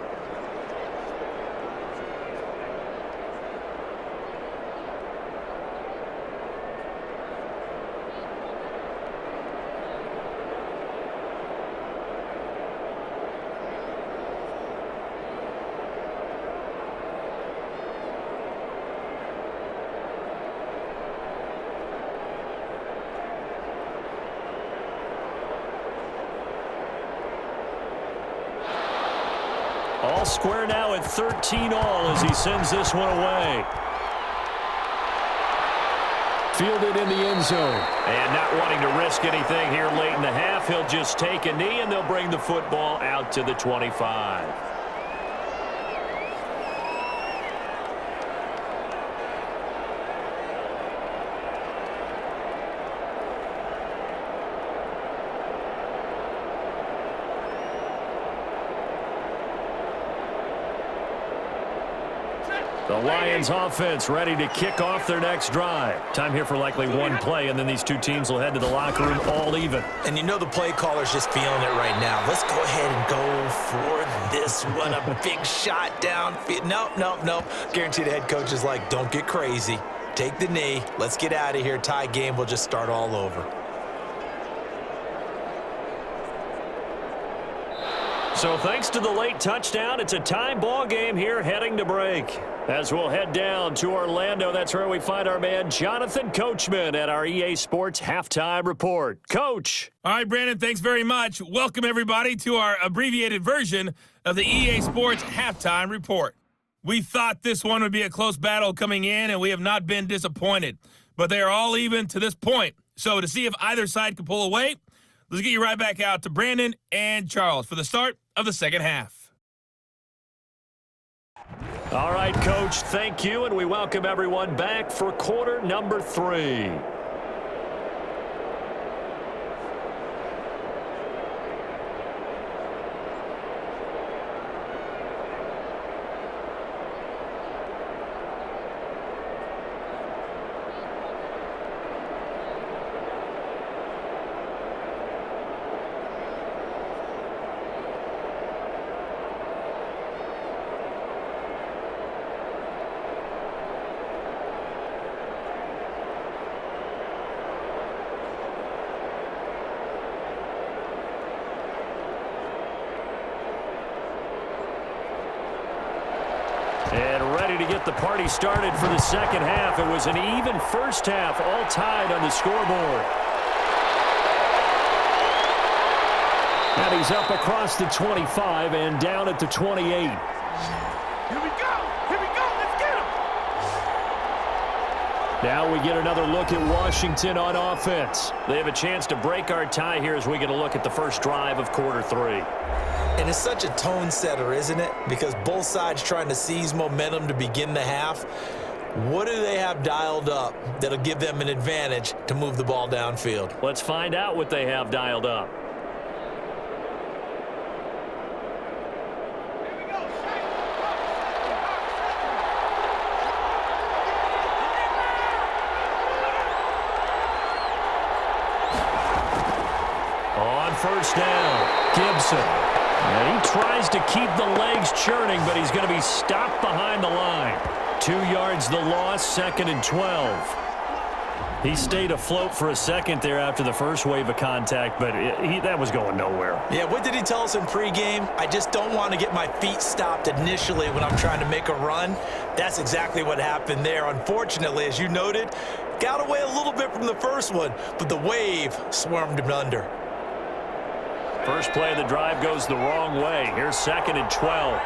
All square now at 13 all as he sends this one away. Fielded in the end zone. And not wanting to risk anything here late in the half, he'll just take a knee, and they'll bring the football out to the 25. The Lions offense ready to kick off their next drive. Time here for likely one play, and then these two teams will head to the locker room all even. And you know the play caller's just feeling it right now. Let's go ahead and go for this one. A big shot downfield. Nope. Guarantee the head coach is like, don't get crazy. Take the knee. Let's get out of here. Tie game. We'll just start all over. So thanks to the late touchdown, it's a tie ball game here heading to break. As we'll head down to Orlando, that's where we find our man Jonathan Coachman at our EA Sports Halftime Report. Coach. All right, Brandon, thanks very much. Welcome, everybody, to our abbreviated version of the EA Sports Halftime Report. We thought this one would be a close battle coming in, and we have not been disappointed. But they are all even to this point. So to see if either side can pull away, let's get you right back out to Brandon and Charles for the start of the second half. All right, Coach, thank you, and we welcome everyone back for quarter number 3. And ready to get the party started for the second half. It was an even first half, all tied on the scoreboard. And he's up across the 25 and down at the 28. Here we go. Let's get him. Now we get another look at Washington on offense. They have a chance to break our tie here as we get a look at the first drive of quarter 3. And it's such a tone setter, isn't it? Because both sides trying to seize momentum to begin the half. What do they have dialed up that'll give them an advantage to move the ball downfield? Let's find out what they have dialed up. On first down, Gibson. And he tries to keep the legs churning, but he's going to be stopped behind the line. 2 yards the loss, 2nd and 12. He stayed afloat for a second there after the first wave of contact, but that was going nowhere. Yeah, what did he tell us in pregame? I just don't want to get my feet stopped initially when I'm trying to make a run. That's exactly what happened there. Unfortunately, as you noted, got away a little bit from the first one, but the wave swarmed him under. First play of the drive goes the wrong way. Here's 2nd and 12.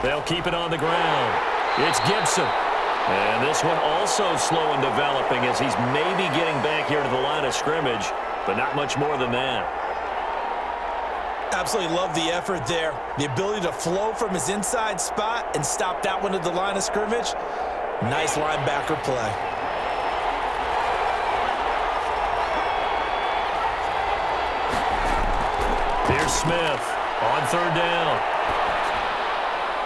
They'll keep it on the ground. It's Gibson. And this one also slow in developing as he's maybe getting back here to the line of scrimmage, but not much more than that. Absolutely love the effort there. The ability to flow from his inside spot and stop that one at the line of scrimmage. Nice linebacker play. Here's Smith on third down.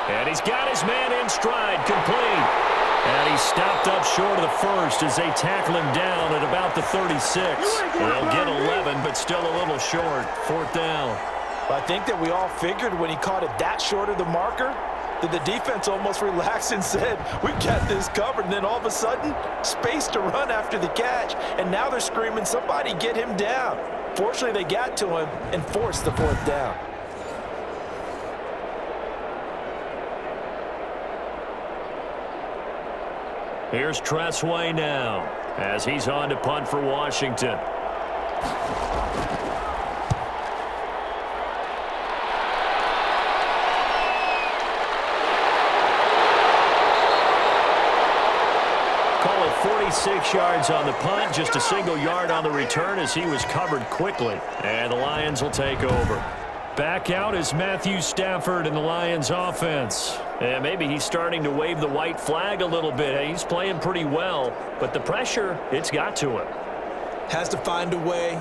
And he's got his man in stride, complete. And he's stopped up short of the first as they tackle him down at about the 36. They'll get 11, but still a little short. 4th down. I think that we all figured when he caught it that short of the marker that the defense almost relaxed and said, we got this covered. And then all of a sudden, space to run after the catch. And now they're screaming, somebody get him down. Fortunately, they got to him and forced the 4th down. Here's Tressway now as he's on to punt for Washington. 26 yards on the punt, just a single yard on the return as he was covered quickly. And the Lions will take over. Back out is Matthew Stafford in the Lions offense. And maybe he's starting to wave the white flag a little bit. He's playing pretty well, but the pressure, it's got to him. Has to find a way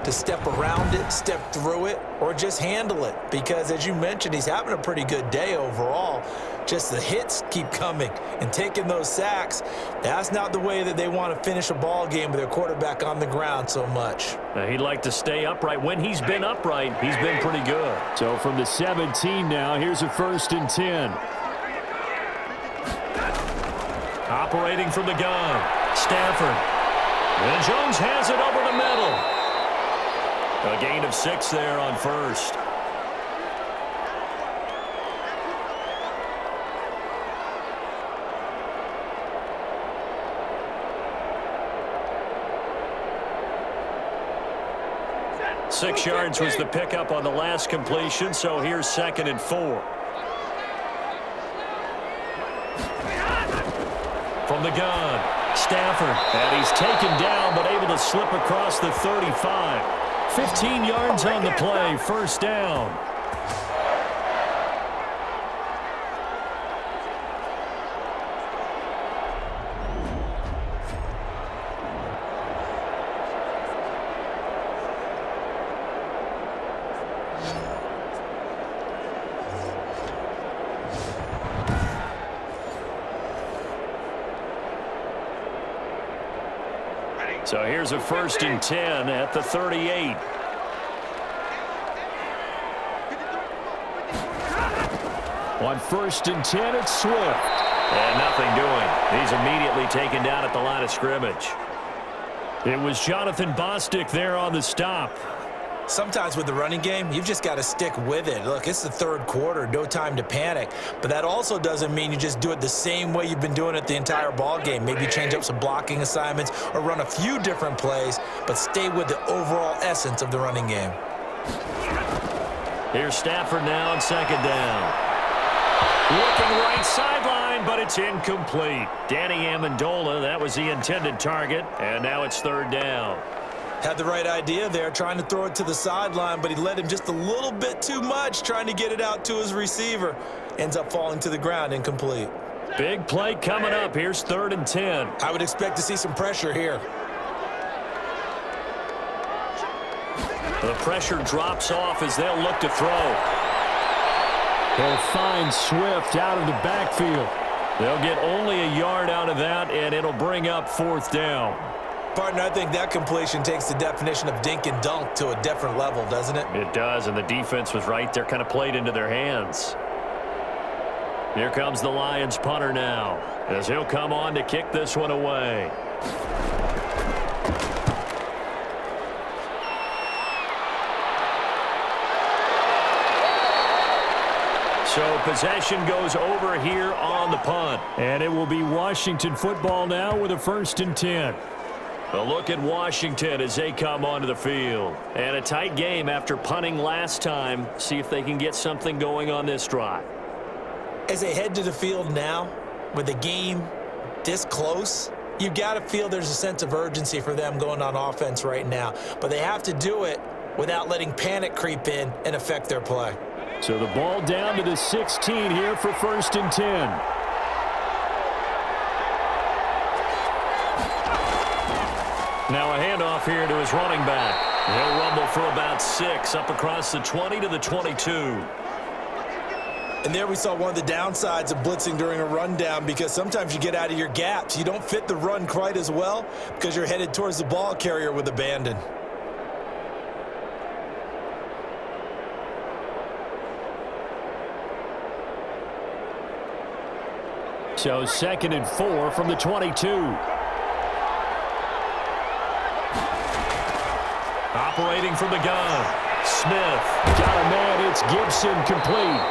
to step around it, step through it, or just handle it. Because as you mentioned, he's having a pretty good day overall. Just the hits keep coming and taking those sacks. That's not the way that they want to finish a ball game with their quarterback on the ground so much. He'd like to stay upright. When he's been upright, he's been pretty good. So from the 17 now, here's a 1st and 10. Operating from the gun, Stafford. And Jones has it over the middle. A gain of 6 there on first. Six yards was the pickup on the last completion, so here's 2nd and 4. From the gun, Stafford, and he's taken down but able to slip across the 35. 15 yards on the play, 1st down. So here's a 1st and 10 at the 38. On 1st and 10, it's Swift. And nothing doing. He's immediately taken down at the line of scrimmage. It was Jonathan Bostic there on the stop. Sometimes with the running game, you've just got to stick with it. Look, it's the 3rd quarter, no time to panic. But that also doesn't mean you just do it the same way you've been doing it the entire ball game. Maybe change up some blocking assignments or run a few different plays, but stay with the overall essence of the running game. Here's Stafford now on 2nd down. Looking right sideline, but it's incomplete. Danny Amendola, that was the intended target, and now it's 3rd down. Had the right idea there, trying to throw it to the sideline, but he led him just a little bit too much, trying to get it out to his receiver. Ends up falling to the ground, incomplete. Big play coming up. Here's 3rd and 10. I would expect to see some pressure here. The pressure drops off as they'll look to throw. They'll find Swift out of the backfield. They'll get only a yard out of that, and it'll bring up 4th down. Partner, I think that completion takes the definition of dink and dunk to a different level, doesn't it? It does, and the defense was right there, kind of played into their hands. Here comes the Lions punter now, as he'll come on to kick this one away. So possession goes over here on the punt. And it will be Washington football now with a 1st and 10. A look at Washington as they come onto the field. And a tight game after punting last time. See if they can get something going on this drive. As they head to the field now, with the game this close, you've got to feel there's a sense of urgency for them going on offense right now. But they have to do it without letting panic creep in and affect their play. So the ball down to the 16 here for 1st and 10. Now a handoff here to his running back. He'll rumble for about 6 up across the 20 to the 22. And there we saw one of the downsides of blitzing during a rundown, because sometimes you get out of your gaps. You don't fit the run quite as well because you're headed towards the ball carrier with abandon. So 2nd and 4 from the 22. Operating from the gun. Smith. Got a man. It's Gibson, complete.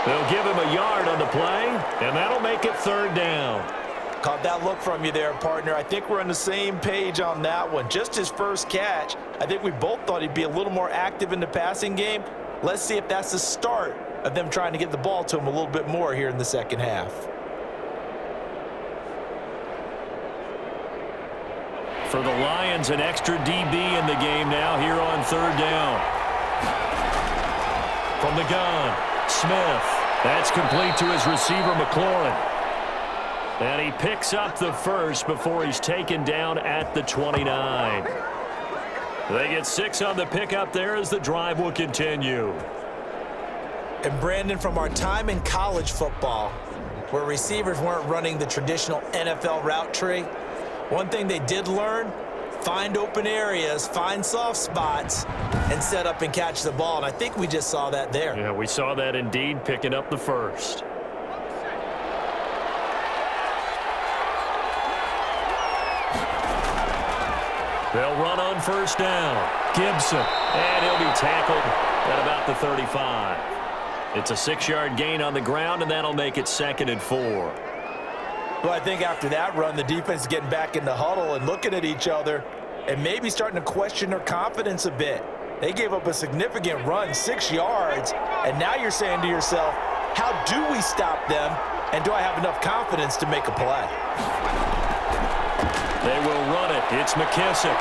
They'll give him a yard on the play, and that'll make it 3rd down. Caught that look from you there, partner. I think we're on the same page on that one. Just his first catch, I think we both thought he'd be a little more active in the passing game. Let's see if that's the start of them trying to get the ball to him a little bit more here in the second half. For the Lions, an extra DB in the game now here on third down. From the gun, Smith. That's complete to his receiver, McLaurin. And he picks up the first before he's taken down at the 29. They get 6 on the pickup there as the drive will continue. And Brandon, from our time in college football, where receivers weren't running the traditional NFL route tree, one thing they did learn, find open areas, find soft spots, and set up and catch the ball. And I think we just saw that there. Yeah, we saw that indeed, picking up the first. They'll run on first down. Gibson, and he'll be tackled at about the 35. It's a 6-yard gain on the ground, and that'll make it 2nd and 4. Well, I think after that run, the defense is getting back in the huddle and looking at each other and maybe starting to question their confidence a bit. They gave up a significant run, 6 yards, and now you're saying to yourself, how do we stop them, and do I have enough confidence to make a play? They will run it. It's McKissick.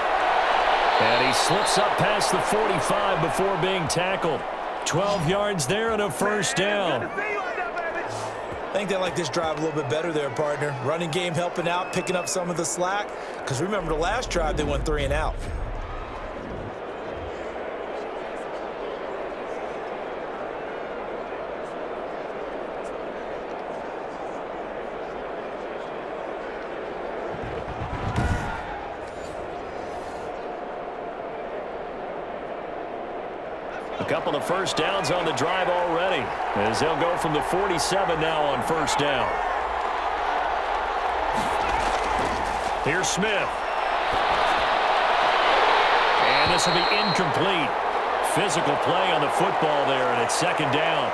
And he slips up past the 45 before being tackled. 12 yards there and a first down. I think they like this drive a little bit better there, partner. Running game helping out, picking up some of the slack. Because remember the last drive, they went 3 and out. A couple of first downs on the drive already, as they'll go from the 47 now on first down. Here's Smith. And this will be incomplete. Physical play on the football there, and it's 2nd down.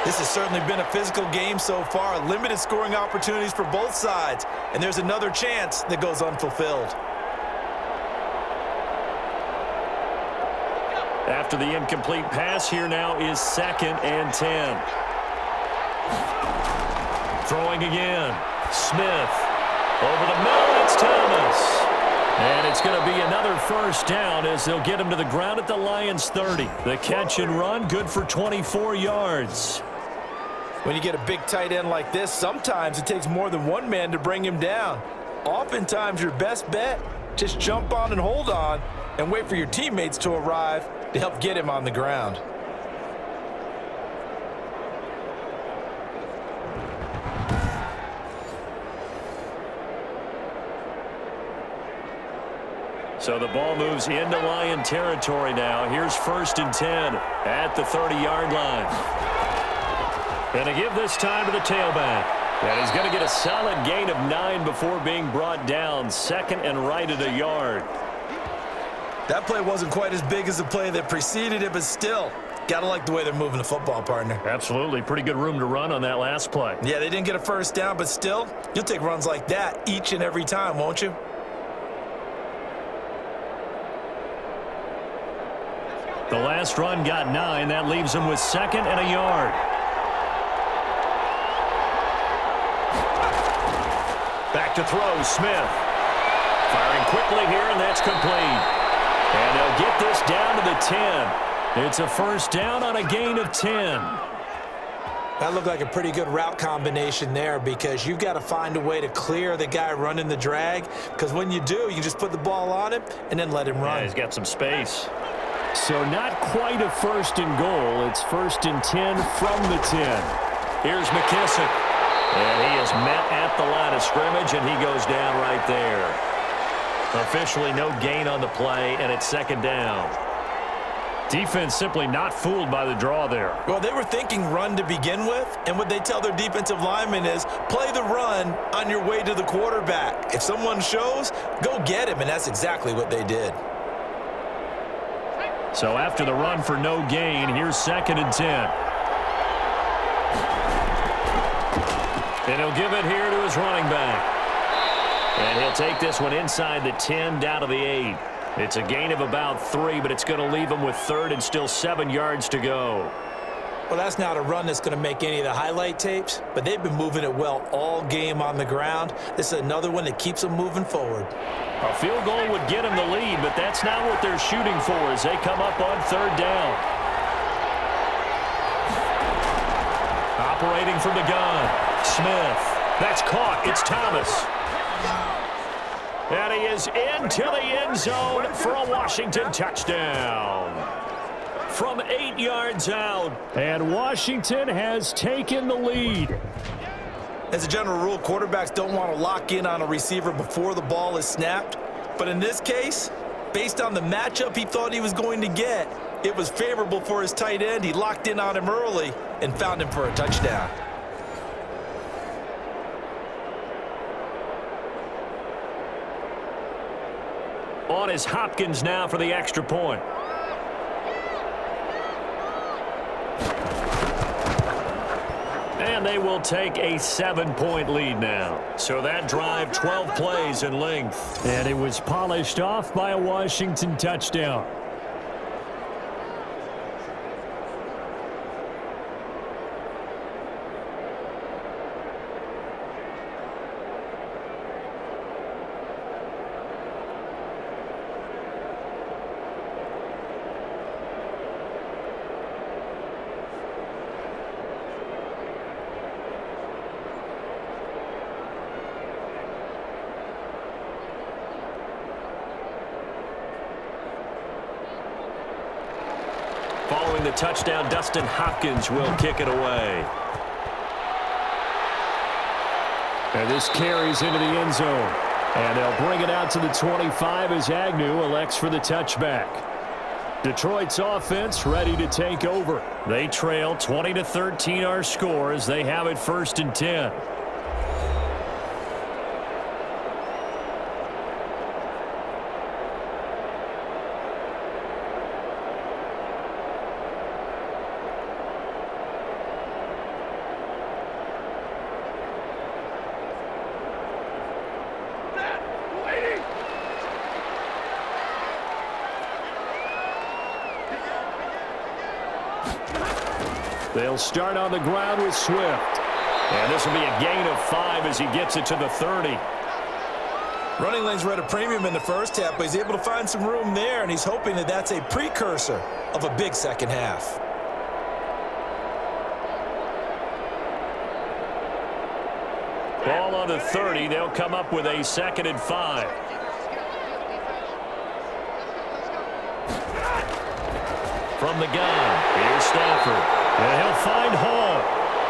This has certainly been a physical game so far. Limited scoring opportunities for both sides. And there's another chance that goes unfulfilled. After the incomplete pass, here now is 2nd and 10. Throwing again. Smith. Over the middle, it's Thomas. And it's going to be another first down as they'll get him to the ground at the Lions' 30. The catch and run, good for 24 yards. When you get a big tight end like this, sometimes it takes more than one man to bring him down. Oftentimes, your best bet, just jump on and hold on and wait for your teammates to arrive to help get him on the ground. So the ball moves into Lion territory now. Here's 1st and 10 at the 30-yard line. Going to give this time to the tailback. And he's going to get a solid gain of 9 before being brought down. 2nd and right at a yard. That play wasn't quite as big as the play that preceded it, but still, got to like the way they're moving the football, partner. Absolutely. Pretty good room to run on that last play. Yeah, they didn't get a first down, but still, you'll take runs like that each and every time, won't you? The last run got 9. That leaves him with 2nd and a yard. Back to throw, Smith. Firing quickly here, and that's complete. And they'll get this down to the 10. It's a first down on a gain of 10. That looked like a pretty good route combination there because you've got to find a way to clear the guy running the drag because when you do, you can just put the ball on him and then let him run. Yeah, he's got some space. So not quite a 1st and goal. It's 1st and 10 from the 10. Here's McKissick. And he is met at the line of scrimmage, and he goes down right there. Officially no gain on the play, and it's 2nd down. Defense simply not fooled by the draw there. Well, they were thinking run to begin with, and what they tell their defensive linemen is play the run on your way to the quarterback. If someone shows, go get him, and that's exactly what they did. So after the run for no gain, here's 2nd and 10. And he'll give it here to his running back. And he'll take this one inside the 10 down to the 8. It's a gain of about 3, but it's going to leave him with 3rd and still 7 yards to go. Well, that's not a run that's going to make any of the highlight tapes, but they've been moving it well all game on the ground. This is another one that keeps them moving forward. A field goal would get them the lead, but that's not what they're shooting for as they come up on third down. Operating from the gun, Smith. That's caught. It's Thomas. And he is into the end zone for a Washington touchdown. From 8 yards out. And Washington has taken the lead. As a general rule, quarterbacks don't want to lock in on a receiver before the ball is snapped. But in this case, based on the matchup he thought he was going to get, it was favorable for his tight end. He locked in on him early and found him for a touchdown. On is Hopkins now for the extra point. And they will take a 7-point lead now. So that drive, 12 plays in length. And it was polished off by a Washington touchdown. Following the touchdown, Dustin Hopkins will kick it away. And this carries into the end zone. And they'll bring it out to the 25 as Agnew elects for the touchback. Detroit's offense ready to take over. They trail 20-13 our score as they have it 1st and 10. They'll start on the ground with Swift. And this will be a gain of 5 as he gets it to the 30. Running lanes were at a premium in the first half, but he's able to find some room there, and he's hoping that that's a precursor of a big second half. Ball on the 30. They'll come up with a 2nd and 5. From the gun, here's Stafford. And he'll find Hall.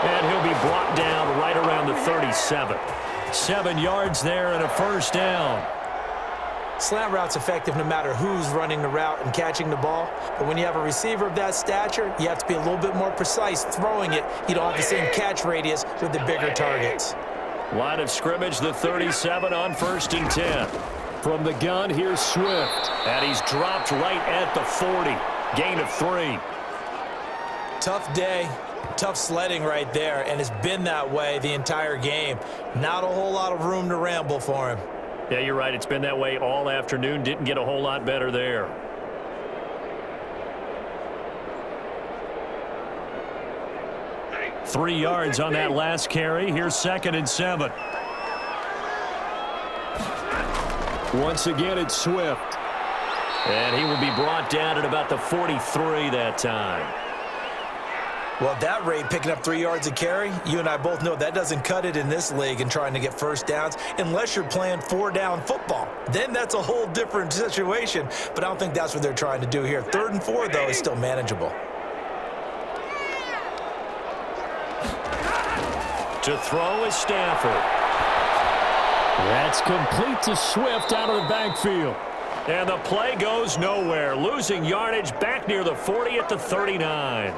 And he'll be brought down right around the 37. 7 yards there and a first down. Slant route's effective no matter who's running the route and catching the ball. But when you have a receiver of that stature, you have to be a little bit more precise throwing it. You don't have the same catch radius with the bigger targets. Line of scrimmage, the 37 on 1st and 10. From the gun, here's Swift. And he's dropped right at the 40. Gain of 3. Tough day, tough sledding right there, and it's been that way the entire game. Not a whole lot of room to ramble for him. Yeah, you're right. It's been that way all afternoon. Didn't get a whole lot better there. Three yards on that last carry. Here's 2nd and 7. Once again, it's Swift. And he will be brought down at about the 43 that time. Well, at that rate, picking up 3 yards a carry, you and I both know that doesn't cut it in this league and trying to get first downs unless you're playing 4-down football. Then that's a whole different situation, but I don't think that's what they're trying to do here. 3rd and 4, though, is still manageable. To throw is Stafford. That's complete to Swift out of the backfield. And the play goes nowhere. Losing yardage back near the 40 at the 39.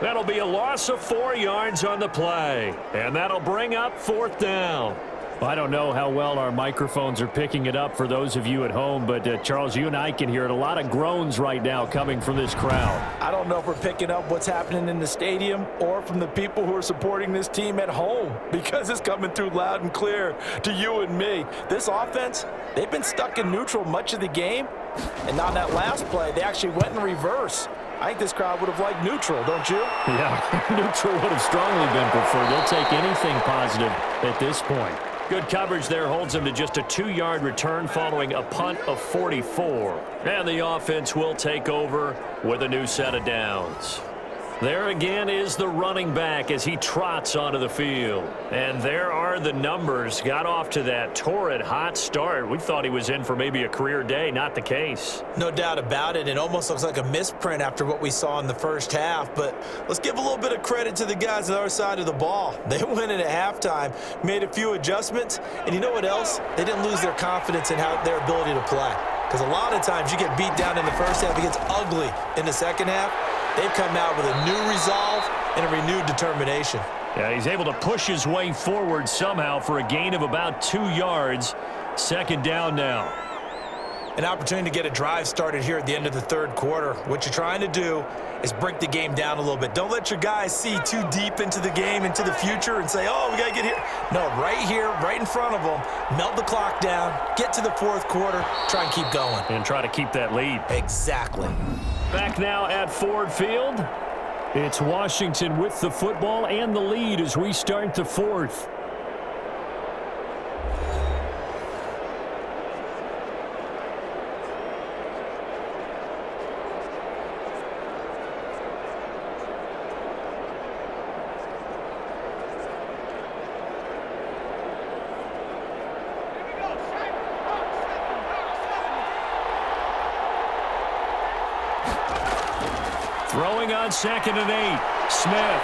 That'll be a loss of 4 yards on the play. And that'll bring up 4th down. I don't know how well our microphones are picking it up for those of you at home, but Charles, you and I can hear it. A lot of groans right now coming from this crowd. I don't know if we're picking up what's happening in the stadium or from the people who are supporting this team at home, because it's coming through loud and clear to you and me. This offense, they've been stuck in neutral much of the game, and on that last play, they actually went in reverse. I think this crowd would have liked neutral, don't you? Yeah, neutral would have strongly been preferred. They'll take anything positive at this point. Good coverage there holds him to just a 2-yard return following a punt of 44. And the offense will take over with a new set of downs. There again is the running back as he trots onto the field. And there are the numbers. Got off to that torrid hot start. We thought he was in for maybe a career day. Not the case. No doubt about it. It almost looks like a misprint after what we saw in the first half. But let's give a little bit of credit to the guys on the other side of the ball. They went in at halftime, made a few adjustments. And you know what else? They didn't lose their confidence in their ability to play. Because a lot of times you get beat down in the first half. It gets ugly in the second half. They've come out with a new resolve and a renewed determination. Yeah, he's able to push his way forward somehow for a gain of about 2 yards. Second down now. An opportunity to get a drive started here at the end of the third quarter. What you're trying to do is break the game down a little bit. Don't let your guys see too deep into the game, into the future, and say, oh, we got to get here. No, right here, right in front of them, melt the clock down, get to the fourth quarter, try and keep going. And try to keep that lead. Exactly. Back now at Ford Field. It's Washington with the football and the lead as we start the fourth. Throwing on 2nd and 8. Smith.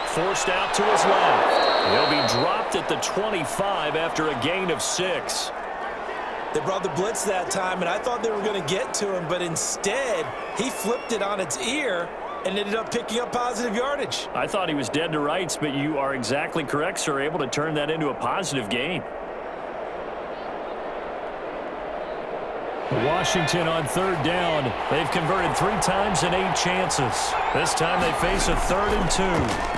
Forced out to his left. He'll be dropped at the 25 after a gain of 6. They brought the blitz that time, and I thought they were going to get to him, but instead, he flipped it on its ear and ended up picking up positive yardage. I thought he was dead to rights, but you are exactly correct, sir. Able to turn that into a positive gain. Washington on 3rd down. They've converted 3 times in 8 chances. This time they face a 3rd and 2.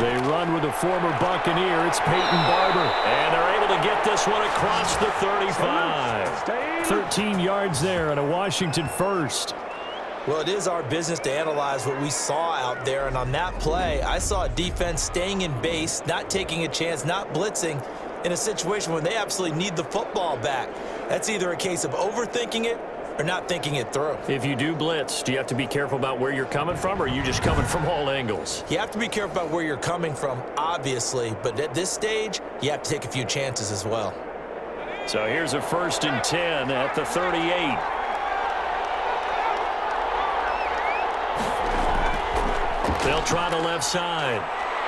They run with a former Buccaneer. It's Peyton Barber. And they're able to get this one across the 35. 13 yards there and a Washington first. Well, it is our business to analyze what we saw out there, and on that play, I saw a defense staying in base, not taking a chance, not blitzing in a situation where they absolutely need the football back. That's either a case of overthinking it or not thinking it through. If you do blitz, do you have to be careful about where you're coming from, or are you just coming from all angles? You have to be careful about where you're coming from, obviously, but at this stage, you have to take a few chances as well. So here's a 1st and 10 at the 38. They'll try the left side.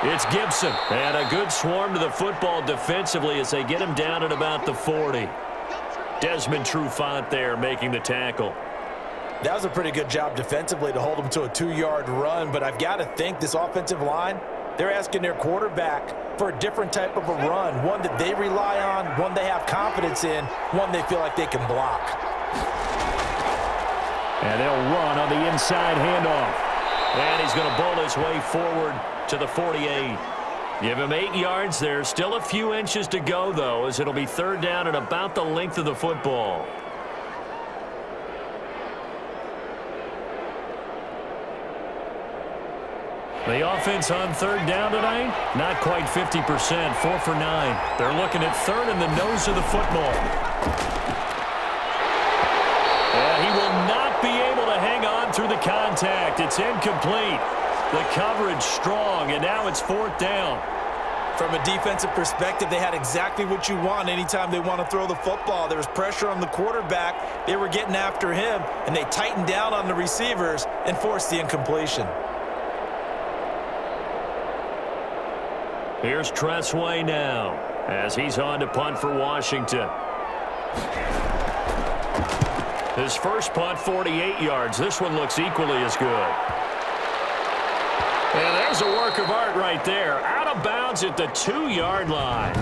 It's Gibson. And a good swarm to the football defensively as they get him down at about the 40. Desmond Trufant there making the tackle. That was a pretty good job defensively to hold him to a 2-yard run, but I've got to think this offensive line, they're asking their quarterback for a different type of a run, one that they rely on, one they have confidence in, one they feel like they can block. And they'll run on the inside handoff. And he's going to bowl his way forward to the 48. Give him 8 yards there. Still a few inches to go, though, as it'll be 3rd down and about the length of the football. The offense on 3rd down tonight, not quite 50%, 4 for 9. They're looking at 3rd in the nose of the football. And he will not be able to hang on through the contact. It's incomplete. The coverage strong, and now it's 4th down. From a defensive perspective, they had exactly what you want anytime they want to throw the football. There was pressure on the quarterback. They were getting after him, and they tightened down on the receivers and forced the incompletion. Here's Tressway now as he's on to punt for Washington. His first punt, 48 yards. This one looks equally as good. And there's a work of art right there. Out of bounds at the 2-yard line.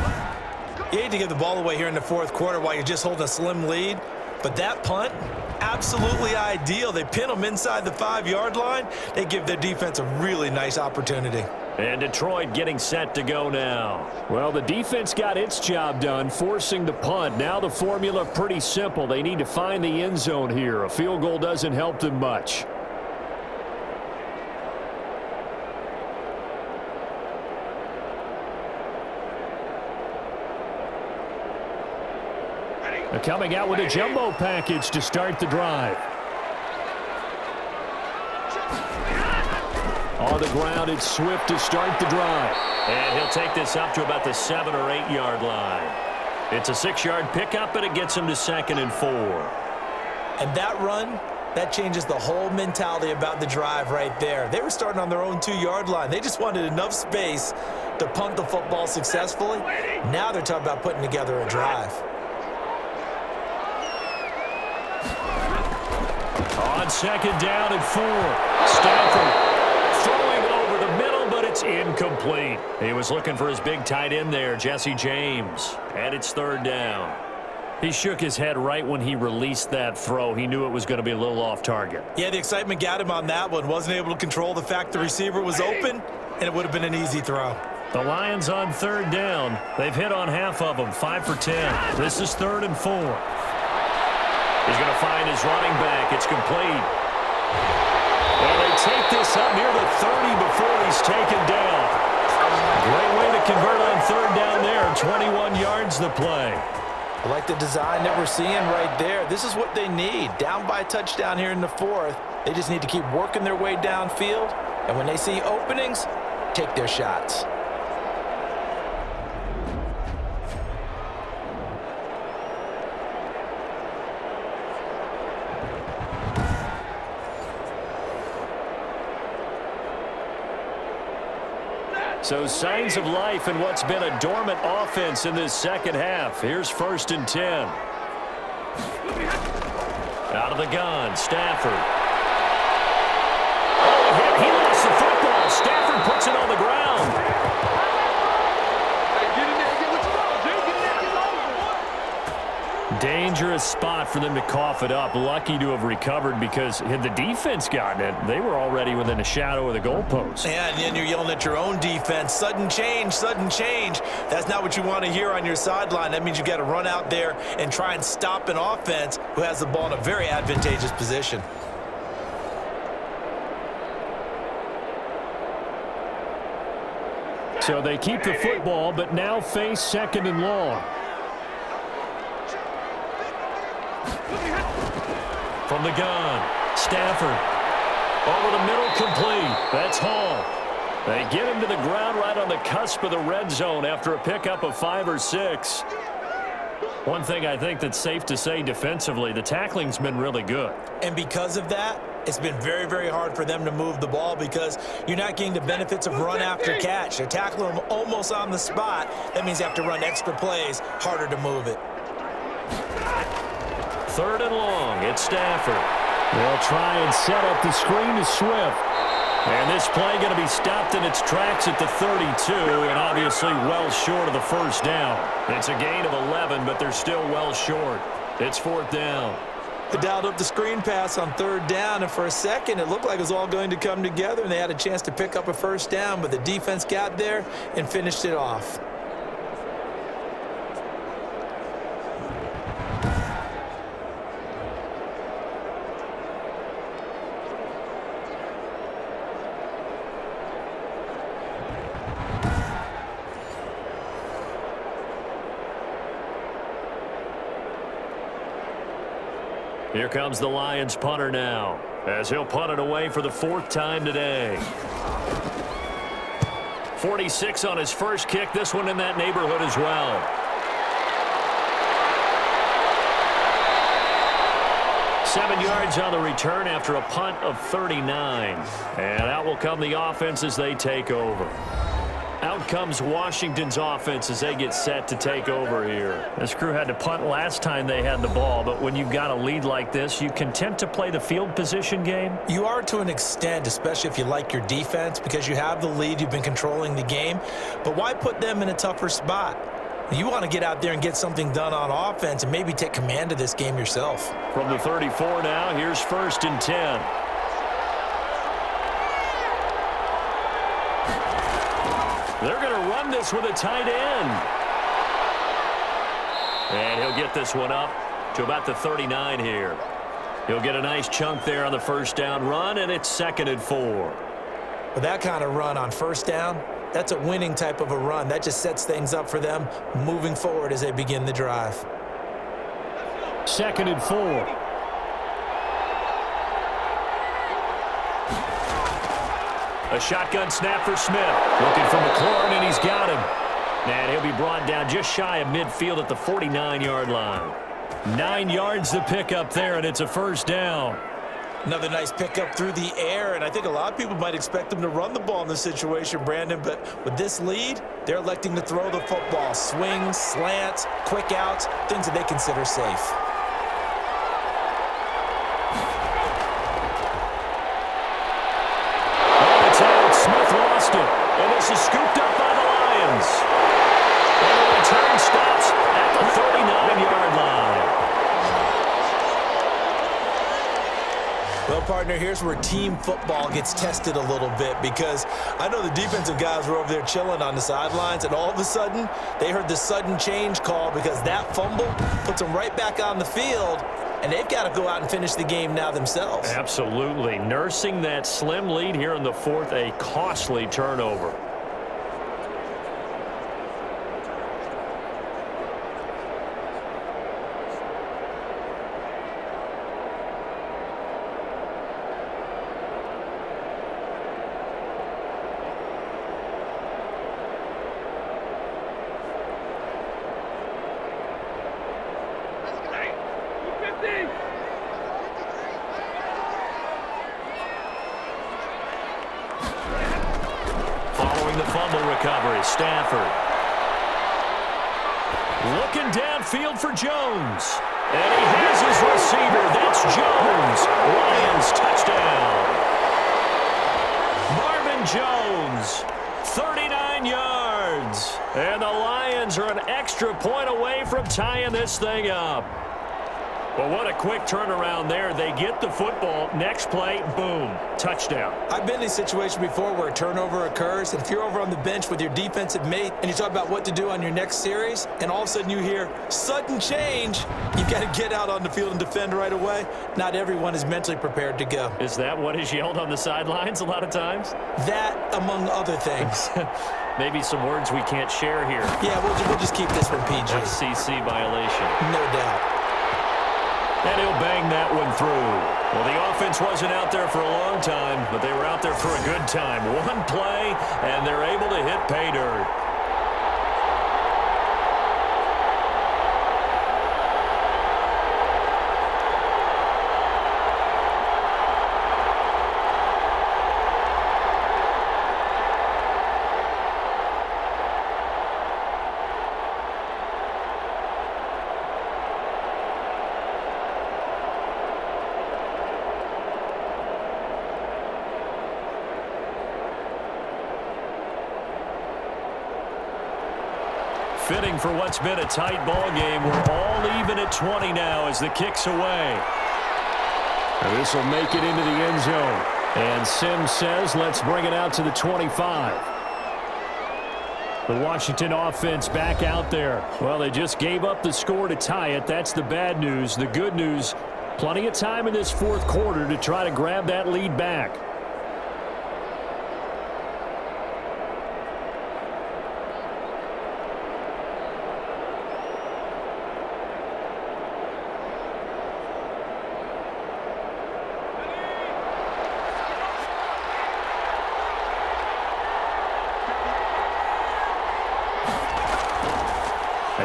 You hate to give the ball away here in the fourth quarter while you're just holding a slim lead, but that punt, absolutely ideal. They pin them inside the 5-yard line. They give their defense a really nice opportunity. And Detroit getting set to go now. Well, the defense got its job done, forcing the punt. Now the formula pretty simple. They need to find the end zone here. A field goal doesn't help them much. Coming out with a jumbo package to start the drive. On the ground, it's Swift to start the drive. And he'll take this up to about the 7 or 8 yard line. It's a 6-yard pickup, and it gets him to 2nd and 4. And that run, that changes the whole mentality about the drive right there. They were starting on their own 2-yard line. They just wanted enough space to punt the football successfully. Now they're talking about putting together a drive. On 2nd down and 4. Stafford throwing over the middle, but it's incomplete. He was looking for his big tight end there, Jesse James. And it's 3rd down. He shook his head right when he released that throw. He knew it was going to be a little off target. Yeah, the excitement got him on that one. Wasn't able to control the fact the receiver was open, and it would have been an easy throw. The Lions on 3rd down. They've hit on half of them, 5 for 10. This is 3rd and 4. He's going to find his running back. It's complete. Well, they take this up near the 30 before he's taken down. Great way to convert on 3rd down there. 21 yards the play. I like the design that we're seeing right there. This is what they need. Down by a touchdown here in the 4th. They just need to keep working their way downfield. And when they see openings, take their shots. So signs of life in what's been a dormant offense in this second half. Here's 1st and 10. Out of the gun, Stafford. Oh, he lost the football. Stafford puts it on the ground. Dangerous spot for them to cough it up. Lucky to have recovered because had the defense gotten it, they were already within a shadow of the goalpost. Yeah, and then you're yelling at your own defense. Sudden change, sudden change. That's not what you want to hear on your sideline. That means you got to run out there and try and stop an offense who has the ball in a very advantageous position. So they keep the football, but now face 2nd and long. From the gun, Stafford. Over the middle, complete. That's Hall. They get him to the ground right on the cusp of the red zone after a pickup of 5 or 6. One thing I think that's safe to say defensively, the tackling's been really good. And because of that, it's been very, very hard for them to move the ball because you're not getting the benefits of run after catch. They're tackling them almost on the spot. That means you have to run extra plays, harder to move it. 3rd and long, it's Stafford. They'll try and set up the screen to Swift. And this play going to be stopped in its tracks at the 32, and obviously well short of the 1st down. It's a gain of 11, but they're still well short. It's 4th down. They dialed up the screen pass on 3rd down, and for a second it looked like it was all going to come together, and they had a chance to pick up a 1st down, but the defense got there and finished it off. Here comes the Lions punter now, as he'll punt it away for the 4th time today. 46 on his first kick, this one in that neighborhood as well. Seven yards on the return after a punt of 39. And out will come the offense as they take over. Out comes Washington's offense as they get set to take over here. This crew had to punt last time they had the ball, but when you've got a lead like this, you content to play the field position game? You are to an extent, especially if you like your defense, because you have the lead, you've been controlling the game. But why put them in a tougher spot? You want to get out there and get something done on offense and maybe take command of this game yourself. From the 34 now, here's 1st and 10. They're going to run this with a tight end. And he'll get this one up to about the 39 here. He'll get a nice chunk there on the 1st down run, and it's 2nd and 4. With that kind of run on 1st down, that's a winning type of a run. That just sets things up for them moving forward as they begin the drive. 2nd and 4. A shotgun snap for Smith. Looking for McLaurin, and he's got him. And he'll be brought down just shy of midfield at the 49-yard line. 9 yards to pick up there, and it's a first down. Another nice pickup through the air, and I think a lot of people might expect them to run the ball in this situation, Brandon, but with this lead, they're electing to throw the football. Swings, slants, quick outs, things that they consider safe. Smith lost it, and this is scooped up by the Lions. And the return stops at the 39-yard line. Well, partner, here's where team football gets tested a little bit, because I know the defensive guys were over there chilling on the sidelines, and all of a sudden, they heard the sudden change call because that fumble puts them right back on the field. And they've got to go out and finish the game now themselves. Absolutely. Nursing that slim lead here in the 4th, a costly turnover. Following the fumble recovery, Stafford. Looking downfield for Jones. And he has his receiver. That's Jones. Lions touchdown. Marvin Jones, 39 yards. And the Lions are an extra point away from tying this thing up. Well, what a quick turnaround there. They get the football. Next play, boom, touchdown. I've been in a situation before where a turnover occurs, and if you're over on the bench with your defensive mate and you talk about what to do on your next series, and all of a sudden you hear sudden change, you've got to get out on the field and defend right away. Not everyone is mentally prepared to go. Is that what is yelled on the sidelines a lot of times? That, among other things. Maybe some words we can't share here. Yeah, we'll just keep this one PG. FCC violation. No doubt. And he'll bang that one through. Well, the offense wasn't out there for a long time, but they were out there for a good time. One play, and they're able to hit pay dirt. Fitting for what's been a tight ball game. We're all even at 20 now as the kick's away. This will make it into the end zone. And Sims says, let's bring it out to the 25. The Washington offense back out there. Well, they just gave up the score to tie it. That's the bad news. The good news, plenty of time in this 4th quarter to try to grab that lead back.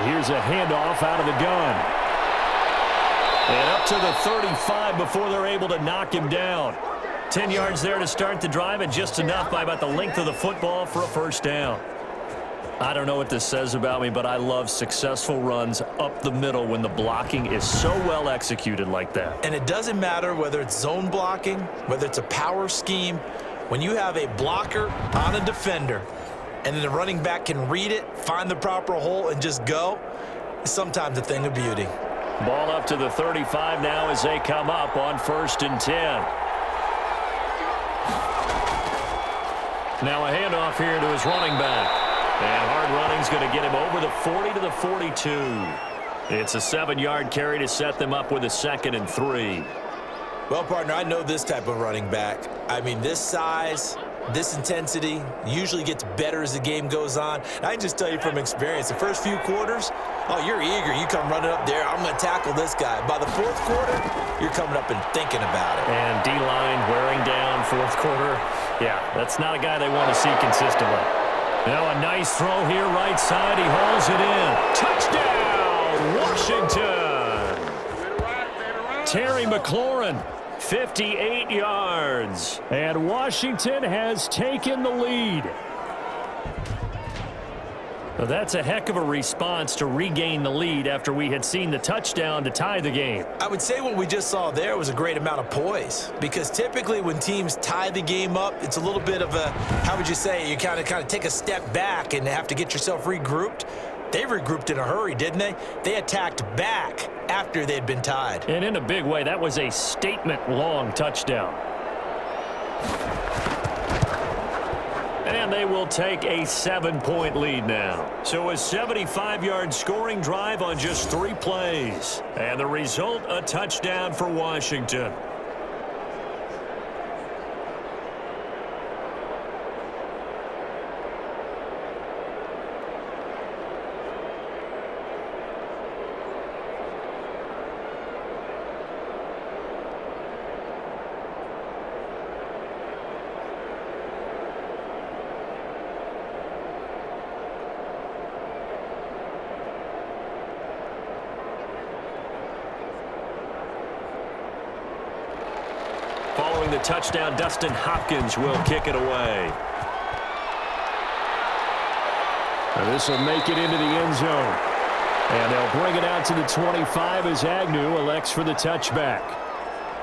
Here's a handoff out of the gun. And up to the 35 before they're able to knock him down. 10 yards there to start the drive, and just enough by about the length of the football for a first down. I don't know what this says about me, but I love successful runs up the middle when the blocking is so well executed like that. And it doesn't matter whether it's zone blocking, whether it's a power scheme. When you have a blocker on a defender, and then the running back can read it, find the proper hole, and just go, it's sometimes a thing of beauty. Ball up to the 35 now as they come up on 1st and 10. Now a handoff here to his running back. And hard running's going to get him over the 40 to the 42. It's a 7-yard carry to set them up with a 2nd and 3. Well, partner, I know this type of running back. I mean, this size, This intensity usually gets better as the game goes on. And I can just tell you from experience, the first few quarters, oh, you're eager. You come running up there, I'm going to tackle this guy. By the fourth quarter, you're coming up and thinking about it. And D-line wearing down fourth quarter. Yeah, that's not a guy they want to see consistently. Now a nice throw here, right side. He hauls it in. Touchdown, Washington. Terry McLaurin, 58 yards. And Washington has taken the lead. Well, that's a heck of a response to regain the lead after we had seen the touchdown to tie the game. I would say what we just saw there was a great amount of poise, because typically when teams tie the game up, it's a little bit of a, how would you say, you kind of take a step back and have to get yourself regrouped. They regrouped in a hurry, didn't they? They attacked back after they'd been tied. And in a big way, that was a statement-long touchdown. And they will take a 7-point lead now. So a 75-yard scoring drive on just 3 plays. And the result, a touchdown for Washington. Following the touchdown, Dustin Hopkins will kick it away. And this will make it into the end zone. And they'll bring it out to the 25 as Agnew elects for the touchback.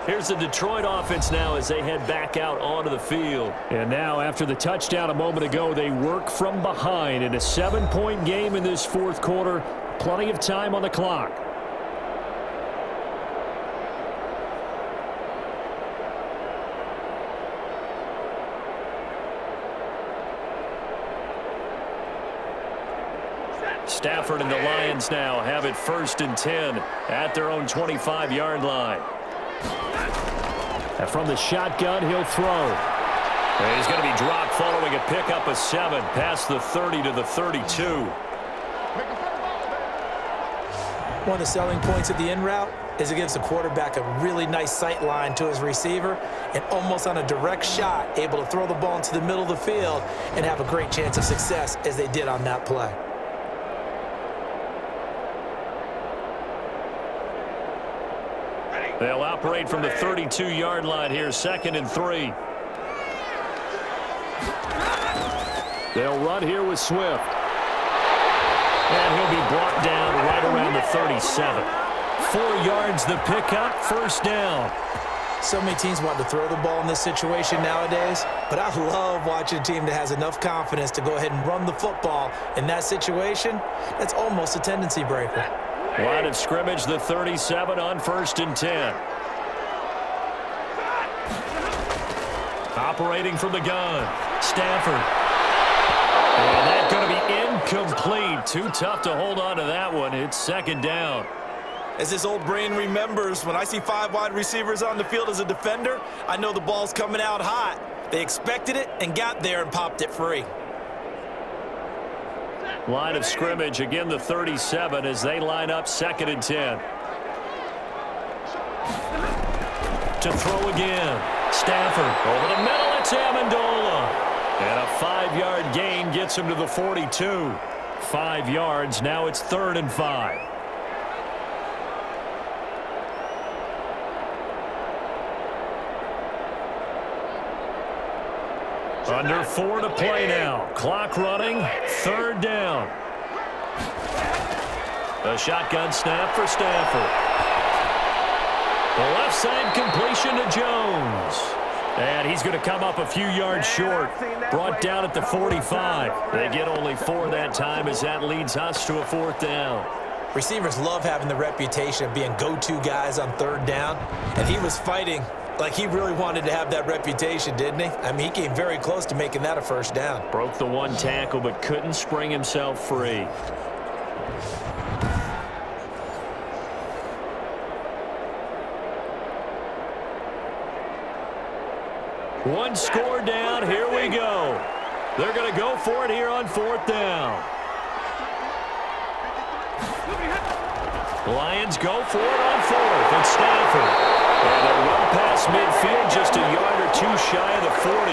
Here's the Detroit offense now as they head back out onto the field. And now after the touchdown a moment ago, they work from behind in a 7-point game in this fourth quarter. Plenty of time on the clock. Stafford and the Lions now have it 1st and 10 at their own 25-yard line. And from the shotgun, he'll throw. And he's going to be dropped following a pickup of 7 past the 30 to the 32. One of the selling points of the in route is it gives the quarterback a really nice sight line to his receiver, and almost on a direct shot, able to throw the ball into the middle of the field and have a great chance of success as they did on that play. They'll operate from the 32-yard line here, 2nd and 3. They'll run here with Swift. And he'll be brought down right around the 37. 4 yards the pickup, 1st down. So many teams want to throw the ball in this situation nowadays, but I love watching a team that has enough confidence to go ahead and run the football in that situation. That's almost a tendency breaker. Line of scrimmage, the 37 on 1st and 10. Operating from the gun, Stafford. And that's going to be incomplete. Too tough to hold on to that one. It's 2nd down. As this old brain remembers, when I see 5 wide receivers on the field as a defender, I know the ball's coming out hot. They expected it and got there and popped it free. Line of scrimmage, again the 37 as they line up 2nd and 10. To throw again. Stafford over the middle. It's Amendola. And a 5-yard gain gets him to the 42. 5 yards. Now it's 3rd and 5. Under 4 to play now. Clock running. 3rd down. A shotgun snap for Stafford. The left side completion to Jones. And he's going to come up a few yards short. Brought down at the 45. They get only 4 that time as that leads us to a 4th down. Receivers love having the reputation of being go-to guys on 3rd down. And he was fighting like he really wanted to have that reputation, didn't he? I mean, he came very close to making that a 1st down. Broke the 1 tackle, but couldn't spring himself free. One score down. Here we go. They're going to go for it here on 4th down. Lions go for it on 4th. It's Stafford. And they're well past midfield, just a yard or two shy of the 40.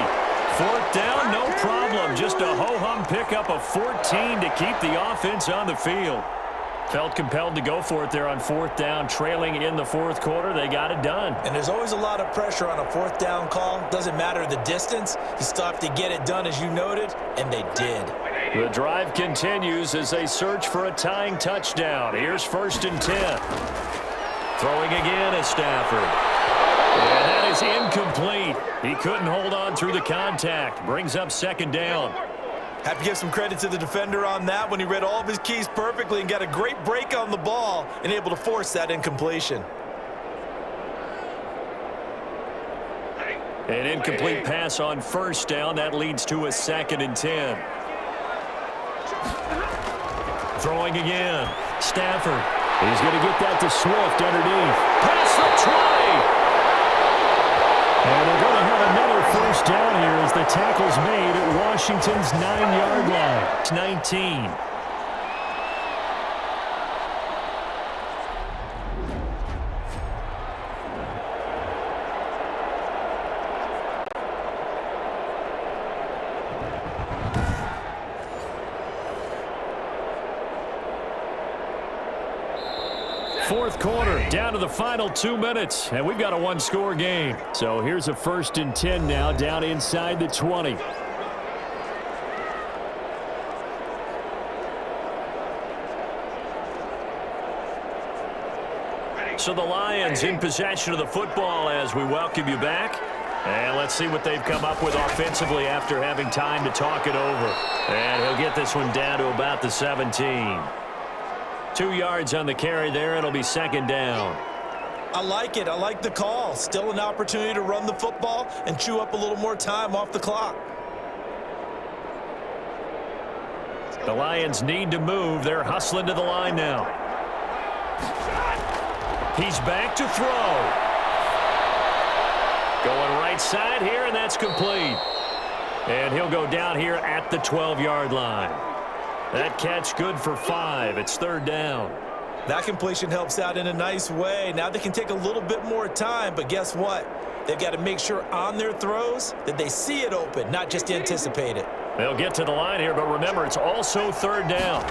4th down, no problem. Just a ho-hum pickup of 14 to keep the offense on the field. Felt compelled to go for it there on 4th down, trailing in the 4th quarter. They got it done. And there's always a lot of pressure on a 4th down call. Doesn't matter the distance. You still have to get it done, as you noted, and they did. The drive continues as they search for a tying touchdown. Here's 1st and 10. Throwing again is Stafford. And that is incomplete. He couldn't hold on through the contact. Brings up 2nd down. Have to give some credit to the defender on that when he read all of his keys perfectly and got a great break on the ball and able to force that incompletion. An incomplete pass on 1st down. That leads to a 2nd and 10. Throwing again. Stafford. He's going to get that to Swift underneath. Pass the 20. And they're going to have another 1st down here as the tackle's made at Washington's 9-yard line. It's 19. Fourth quarter, down to the final 2 minutes, and we've got a one-score game. So here's a 1st and 10 now, down inside the 20. So the Lions in possession of the football as we welcome you back. And let's see what they've come up with offensively after having time to talk it over. And he'll get this one down to about the 17. 2 yards on the carry there. It'll be 2nd down. I like it. I like the call. Still an opportunity to run the football and chew up a little more time off the clock. The Lions need to move. They're hustling to the line now. He's back to throw. Going right side here, and that's complete. And he'll go down here at the 12-yard line. That catch good for 5. It's 3rd down. That completion helps out in a nice way. Now they can take a little bit more time, but guess what? They've got to make sure on their throws that they see it open, not just anticipate it. They'll get to the line here, but remember, it's also 3rd down.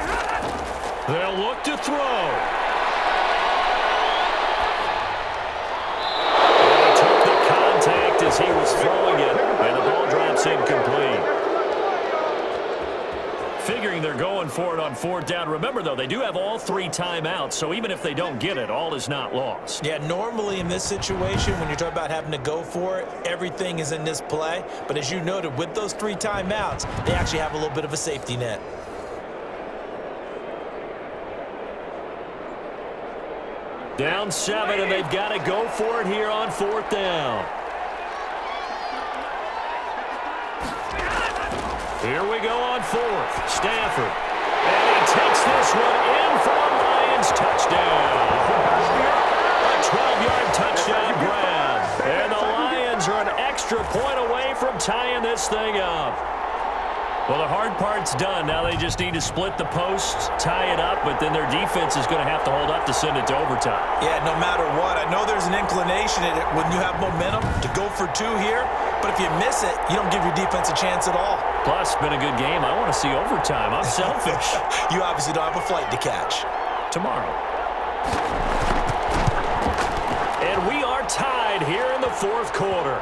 They'll look to throw. And he took the contact as he was throwing it, and the ball drops incomplete. Figuring they're going for it on 4th down. Remember, though, they do have all 3 timeouts, so even if they don't get it, all is not lost. Yeah, normally in this situation, when you're talking about having to go for it, everything is in this play. But as you noted, with those 3 timeouts, they actually have a little bit of a safety net. Down 7, and they've got to go for it here on 4th down. Here we go on 4th. Stafford. And he takes this one in for a Lions touchdown. A 12-yard touchdown grab. And the Lions are an extra point away from tying this thing up. Well, the hard part's done. Now they just need to split the posts, tie it up, but then their defense is going to have to hold up to send it to overtime. Yeah, no matter what. I know there's an inclination in it when you have momentum to go for 2 here, but if you miss it, you don't give your defense a chance at all. Plus, it's been a good game. I want to see overtime. I'm selfish. You obviously don't have a flight to catch. Tomorrow. And we are tied here in the 4th quarter.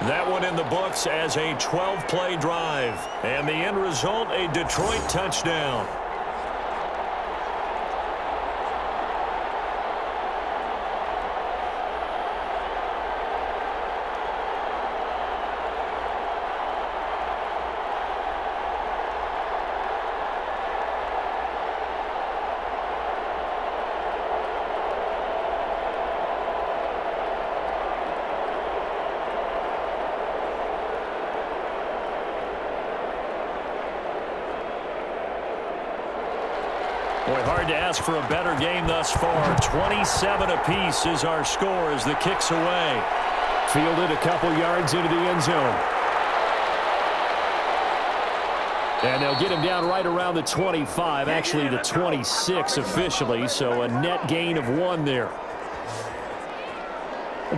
That one in the books as a 12-play drive. And the end result, a Detroit touchdown. Boy, hard to ask for a better game thus far. 27 apiece is our score as the kick's away. Fielded a couple yards into the end zone. And they'll get him down right around the 25, actually the 26 officially, so a net gain of 1 there.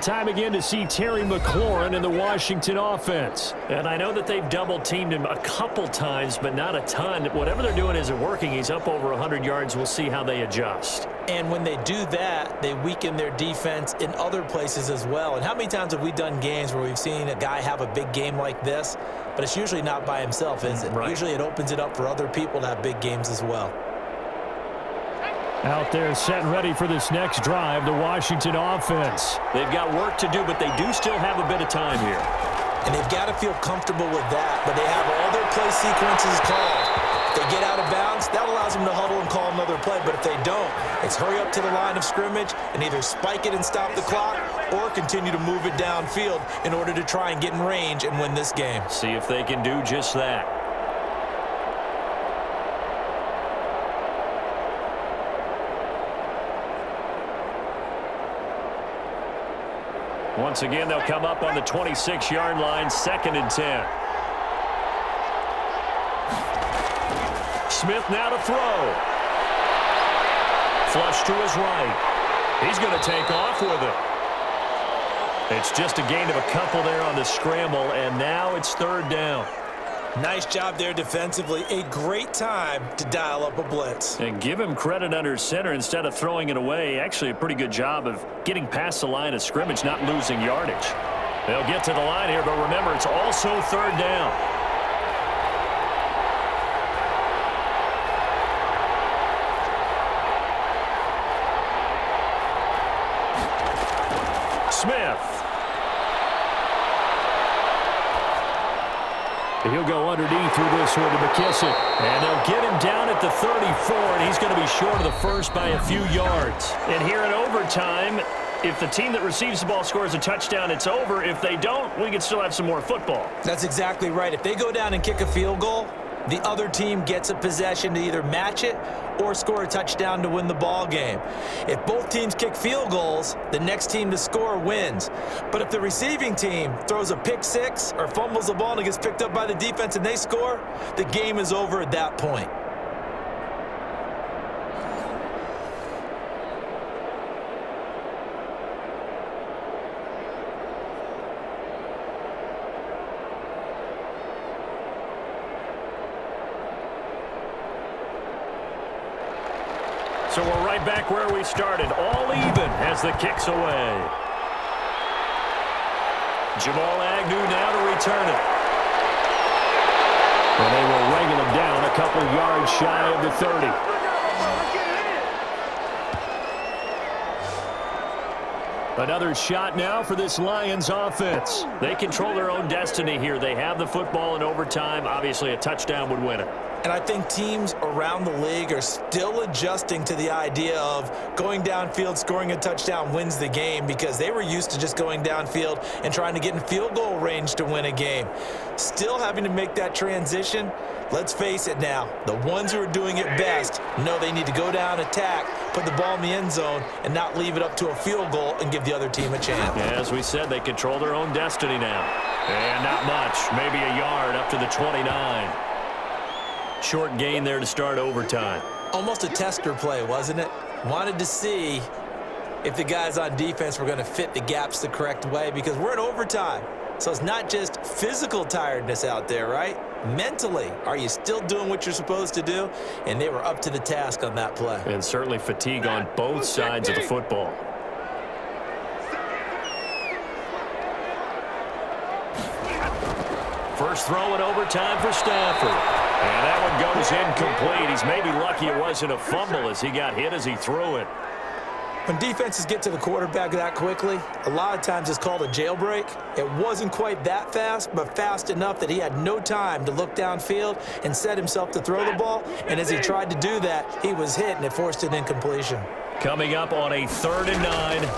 Time again to see Terry McLaurin in the Washington offense. And I know that they've double-teamed him a couple times, but not a ton. Whatever they're doing isn't working. He's up over 100 yards. We'll see how they adjust. And when they do that, they weaken their defense in other places as well. And how many times have we done games where we've seen a guy have a big game like this, but it's usually not by himself, is it? Right. Usually it opens it up for other people to have big games as well. Out there set and ready for this next drive, the Washington offense. They've got work to do, but they do still have a bit of time here. And they've got to feel comfortable with that, but they have all their play sequences called. If they get out of bounds, that allows them to huddle and call another play, but if they don't, it's hurry up to the line of scrimmage and either spike it and stop the clock or continue to move it downfield in order to try and get in range and win this game. See if they can do just that. Once again, they'll come up on the 26-yard line, 2nd and 10. Smith now to throw. Flush to his right. He's going to take off with it. It's just a gain of a couple there on the scramble, and now it's 3rd down. Nice job there defensively. A great time to dial up a blitz. And give him credit under center instead of throwing it away. Actually, a pretty good job of getting past the line of scrimmage, not losing yardage. They'll get to the line here, but remember, it's also 3rd down. Smith. He'll go underneath through this one to McKissick. And they'll get him down at the 34, and he's going to be short of the first by a few yards. And here in overtime, if the team that receives the ball scores a touchdown, it's over. If they don't, we can still have some more football. That's exactly right. If they go down and kick a field goal, the other team gets a possession to either match it or score a touchdown to win the ball game. If both teams kick field goals, the next team to score wins. But if the receiving team throws a pick six or fumbles the ball and it gets picked up by the defense and they score, the game is over at that point. So we're right back where we started, all even as the kick's away. Jamal Agnew now to return it. And they will wrangle him down a couple yards shy of the 30. Another shot now for this Lions offense. They control their own destiny here. They have the football in overtime. Obviously, a touchdown would win it. And I think teams around the league are still adjusting to the idea of going downfield, scoring a touchdown wins the game, because they were used to just going downfield and trying to get in field goal range to win a game. Still having to make that transition. Let's face it now, the ones who are doing it best know they need to go down, attack, put the ball in the end zone, and not leave it up to a field goal and give the other team a chance. Yeah, as we said, they control their own destiny now. And not much, maybe a yard up to the 29. Short gain there to start overtime. Almost a tester play, wasn't it? Wanted to see if the guys on defense were going to fit the gaps the correct way, because we're in overtime. So it's not just physical tiredness out there, right? Mentally, are you still doing what you're supposed to do? And they were up to the task on that play. And certainly fatigue on both sides of the football. First throw in overtime for Stafford. And that one goes incomplete. He's maybe lucky it wasn't a fumble as he got hit as he threw it. When defenses get to the quarterback that quickly, a lot of times it's called a jailbreak. It wasn't quite that fast, but fast enough that he had no time to look downfield and set himself to throw the ball. And as he tried to do that, he was hit, and it forced an incompletion. Coming up on a 3rd and 9.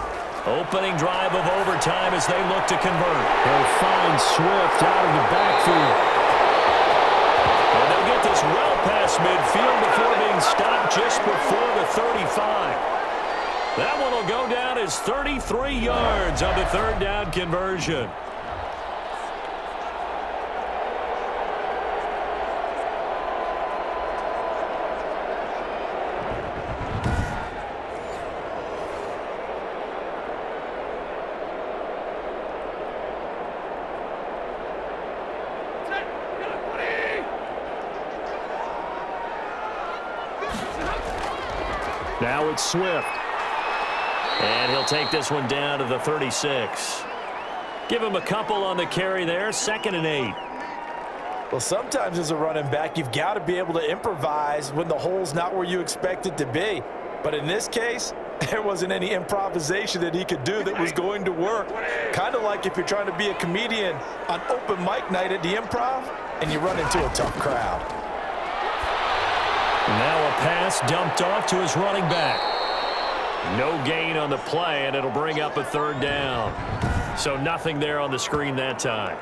Opening drive of overtime as they look to convert. They'll find Swift out of the backfield. And they'll get this well past midfield before being stopped just before the 35. That one will go down as 33 yards on the third down conversion. Now it's Swift. And he'll take this one down to the 36. Give him a couple on the carry there, 2nd and 8. Well, sometimes as a running back, you've got to be able to improvise when the hole's not where you expect it to be. But in this case, there wasn't any improvisation that he could do that was going to work. Kind of like if you're trying to be a comedian on open mic night at the Improv and you run into a tough crowd. Now a pass dumped off to his running back. No gain on the play, and it'll bring up a 3rd down. So nothing there on the screen that time.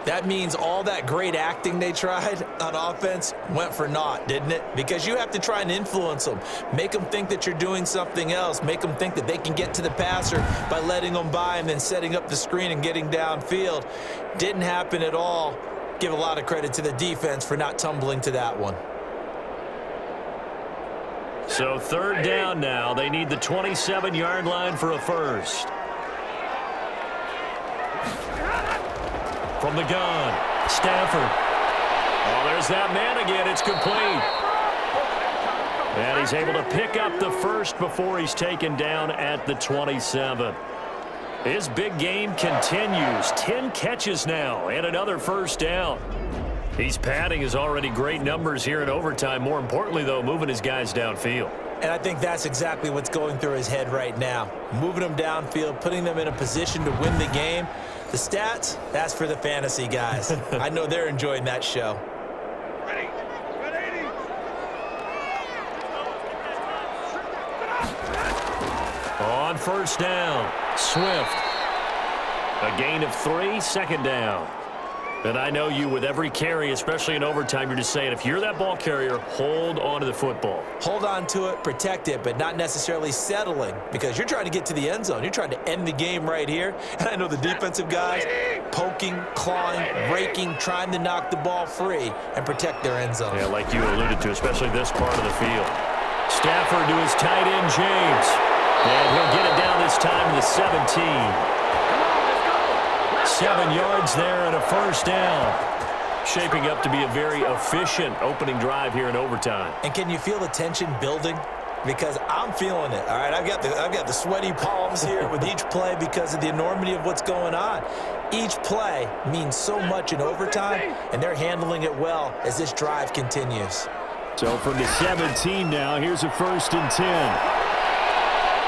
That means all that great acting they tried on offense went for naught, didn't it? Because you have to try and influence them. Make them think that you're doing something else. Make them think that they can get to the passer by letting them by and then setting up the screen and getting downfield. Didn't happen at all. Give a lot of credit to the defense for not tumbling to that one. So 3rd down now. They need the 27-yard line for a first. From the gun, Stafford. Oh, there's that man again. It's complete. And he's able to pick up the first before he's taken down at the 27. His big game continues. 10 catches now and another first down. He's padding his already great numbers here in overtime. More importantly, though, moving his guys downfield. And I think that's exactly what's going through his head right now. Moving them downfield, putting them in a position to win the game. The stats, that's for the fantasy guys. I know they're enjoying that show. Ready. On first down, Swift. A gain of 3, 2nd down. And I know you, with every carry, especially in overtime, you're just saying, if you're that ball carrier, hold on to the football. Hold on to it, protect it, but not necessarily settling, because you're trying to get to the end zone. You're trying to end the game right here. And I know the defensive guys poking, clawing, raking, trying to knock the ball free and protect their end zone. Yeah, like you alluded to, especially this part of the field. Stafford to his tight end, James. And he'll get it down this time to the 17. 7 yards there and a first down. Shaping up to be a very efficient opening drive here in overtime. And can you feel the tension building? Because I'm feeling it, all right? I've got the sweaty palms here with each play because of the enormity of what's going on. Each play means so much in overtime, and they're handling it well as this drive continues. So from the 17 now, here's a 1st and 10.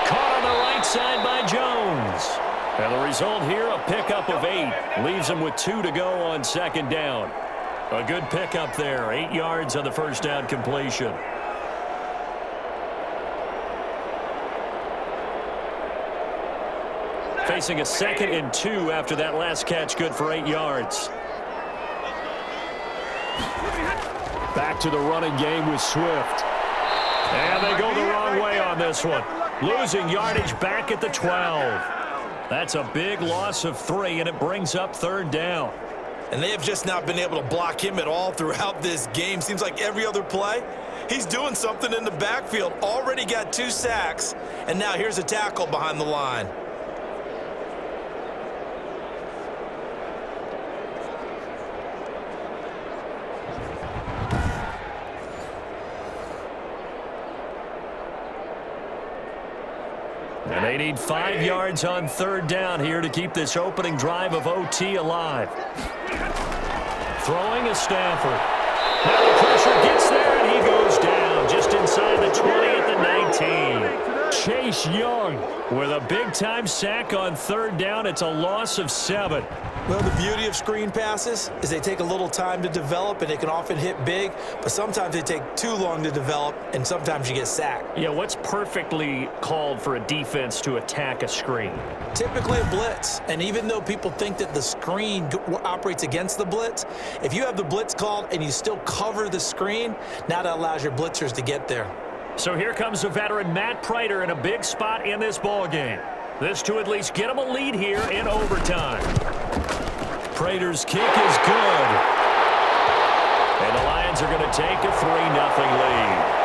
Caught on the right side by Jones. And the result here, a pickup of 8. Leaves him with 2 to go on 2nd down. A good pickup there. 8 yards on the first down completion. Facing a 2nd and 2 after that last catch, good for 8 yards. Back to the running game with Swift. And they go the wrong way on this one. Losing yardage back at the 12. That's a big loss of 3, and it brings up 3rd down. And they have just not been able to block him at all throughout this game. Seems like every other play, he's doing something in the backfield. Already got 2 sacks, and now here's a tackle behind the line. And they need 5 yards on 3rd down here to keep this opening drive of OT alive. Throwing is Stafford. Now the pressure gets there, and he goes down just inside the 20 at the 19. Chase Young with a big-time sack on 3rd down. It's a loss of 7. Well, the beauty of screen passes is they take a little time to develop, and they can often hit big, but sometimes they take too long to develop, and sometimes you get sacked. Yeah, what's perfectly called for a defense to attack a screen? Typically a blitz, and even though people think that the screen operates against the blitz, if you have the blitz called and you still cover the screen, now that allows your blitzers to get there. So here comes the veteran Matt Prater in a big spot in this ball game. This to at least get him a lead here in overtime. Prater's kick is good. And the Lions are going to take a 3-0 lead.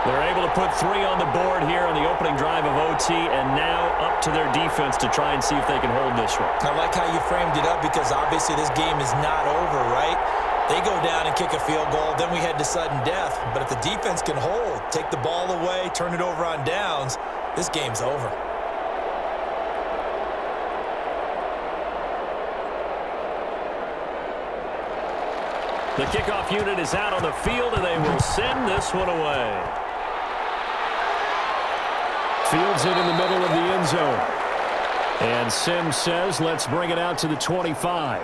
They're able to put 3 on the board here on the opening drive of OT, and now up to their defense to try and see if they can hold this one. I like how you framed it up because obviously this game is not over, right? They go down and kick a field goal, then we head to sudden death. But if the defense can hold, take the ball away, turn it over on downs, this game's over. The kickoff unit is out on the field, and they will send this one away. Fields it in the middle of the end zone. And Sims says, let's bring it out to the 25.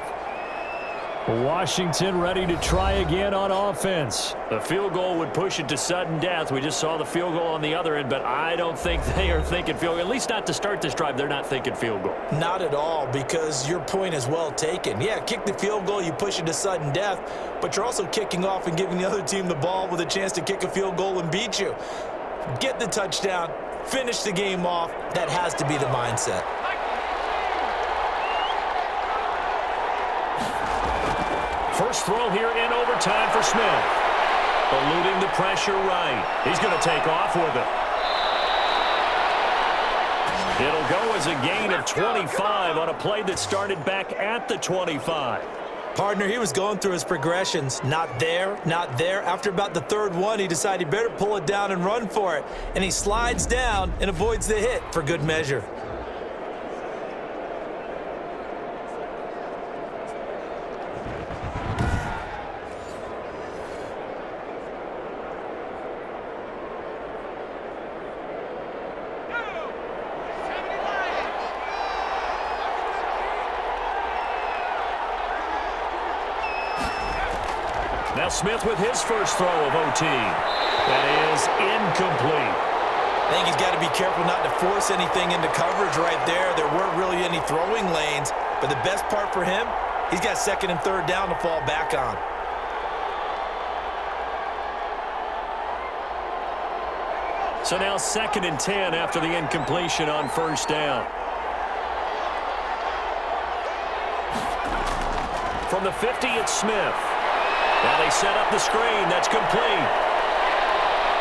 Washington ready to try again on offense. The field goal would push it to sudden death. We just saw the field goal on the other end, but I don't think they are thinking field goal. At least not to start this drive. They're not thinking field goal. Not at all, because your point is well taken. Yeah, kick the field goal, you push it to sudden death, but you're also kicking off and giving the other team the ball with a chance to kick a field goal and beat you. Get the touchdown, finish the game off. That has to be the mindset. First throw here in overtime for Smith. Eluding the pressure right. He's going to take off with it. It'll go as a gain of 25 on a play that started back at the 25. Partner, he was going through his progressions. Not there, not there. After about the third one, he decided he better pull it down and run for it. And he slides down and avoids the hit for good measure. Now Smith with his first throw of OT. That is incomplete. I think he's got to be careful not to force anything into coverage right there. There weren't really any throwing lanes, but the best part for him, he's got second and third down to fall back on. So now 2nd and 10 after the incompletion on first down. From the 50, it's Smith. Now they set up the screen. That's complete.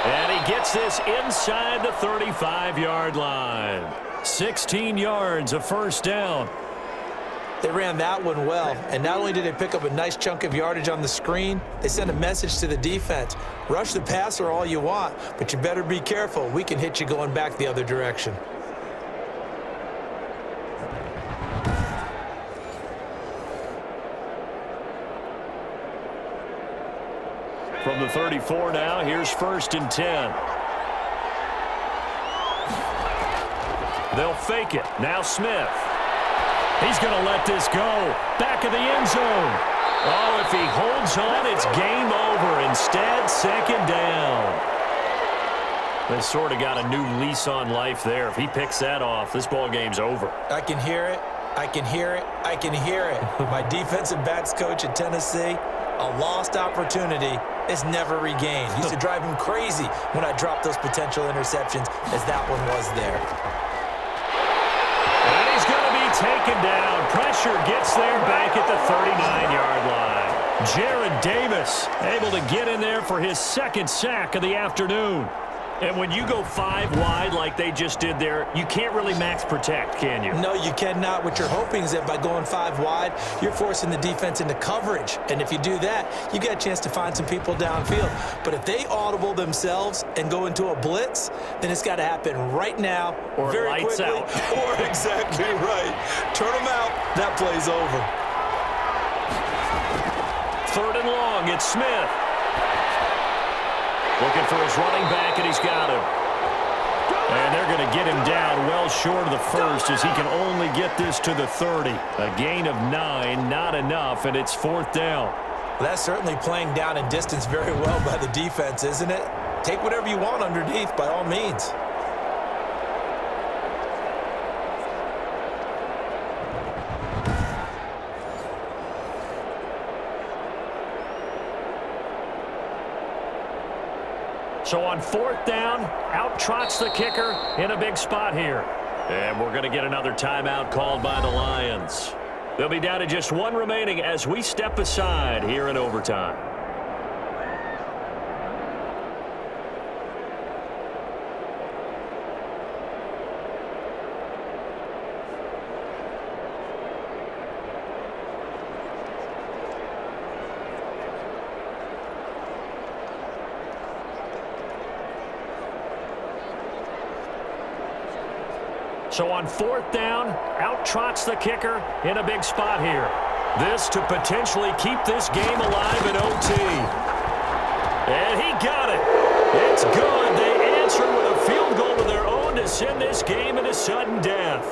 And he gets this inside the 35-yard line. 16 yards of first down. They ran that one well, and not only did they pick up a nice chunk of yardage on the screen, they sent a message to the defense. Rush the passer all you want, but you better be careful. We can hit you going back the other direction. From the 34 now, here's 1st and 10. They'll fake it. Now Smith. He's going to let this go. Back of the end zone. Oh, if he holds on, it's game over. Instead, 2nd down. They sort of got a new lease on life there. If he picks that off, this ball game's over. I can hear it. I can hear it. I can hear it. My defensive backs coach at Tennessee, a lost opportunity is never regained. Used to drive him crazy when I dropped those potential interceptions, as that one was there. And he's going to be taken down. Pressure gets there back at the 39-yard line. Jared Davis able to get in there for his 2nd sack of the afternoon. And when you go 5 wide like they just did there, you can't really max protect, can you? No, you cannot. What you're hoping is that by going 5 wide, you're forcing the defense into coverage. And if you do that, you get a chance to find some people downfield. But if they audible themselves and go into a blitz, then it's got to happen right now, or very lights quickly. out. Or exactly right. Turn them out. That play's over. 3rd and long. It's Smith. Looking for his running back, and he's got him. And they're going to get him down well short of the 1st as he can only get this to the 30. A gain of 9, not enough, and it's 4th down. Well, that's certainly playing down in distance very well by the defense, isn't it? Take whatever you want underneath, by all means. So on 4th down, out trots the kicker in a big spot here. And we're going to get another timeout called by the Lions. They'll be down to just one remaining as we step aside here in overtime. So on 4th down, out trots the kicker in a big spot here. This to potentially keep this game alive in OT. And he got it. It's good. They answer with a field goal of their own to send this game into sudden death.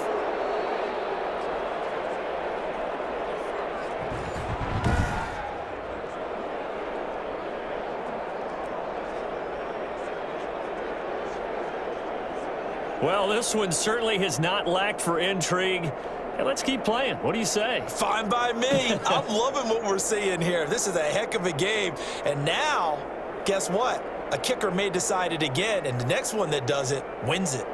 Well, this one certainly has not lacked for intrigue. Hey, let's keep playing. What do you say? Fine by me. I'm loving what we're seeing here. This is a heck of a game. And now, guess what? A kicker may decide it again, and the next one that does it wins it.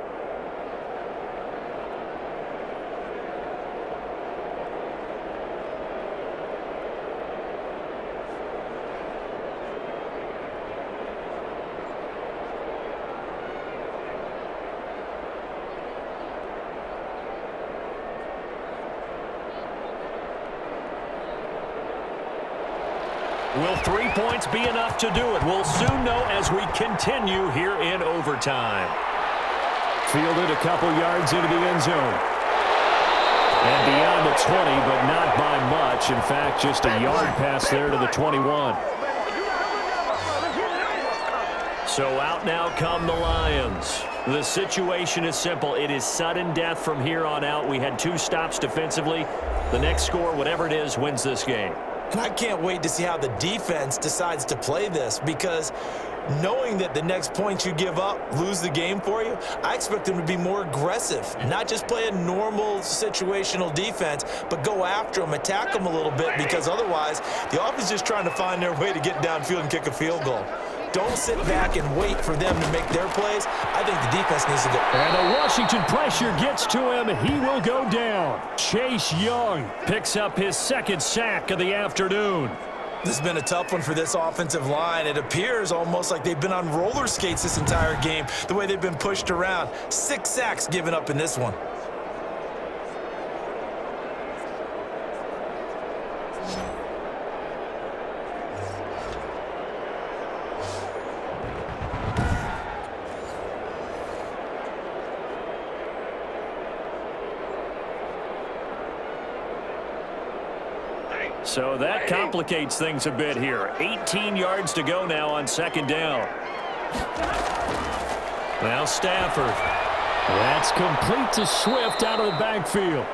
Will 3 points be enough to do it? We'll soon know as we continue here in overtime. Fielded a couple yards into the end zone. And beyond the 20, but not by much. In fact, just a yard pass there to the 21. So out now come the Lions. The situation is simple. It is sudden death from here on out. We had 2 stops defensively. The next score, whatever it is, wins this game. And I can't wait to see how the defense decides to play this, because knowing that the next point you give up lose the game for you, I expect them to be more aggressive, not just play a normal situational defense, but go after them, attack them a little bit, because otherwise the offense is just trying to find their way to get downfield and kick a field goal. Don't sit back and wait for them to make their plays. I think the defense needs to go. And the Washington pressure gets to him, and he will go down. Chase Young picks up his 2nd sack of the afternoon. This has been a tough one for this offensive line. It appears almost like they've been on roller skates this entire game, the way they've been pushed around. 6 sacks given up in this one. So that complicates things a bit here. 18 yards to go now on 2nd down. Now Stafford. That's complete to Swift out of the backfield.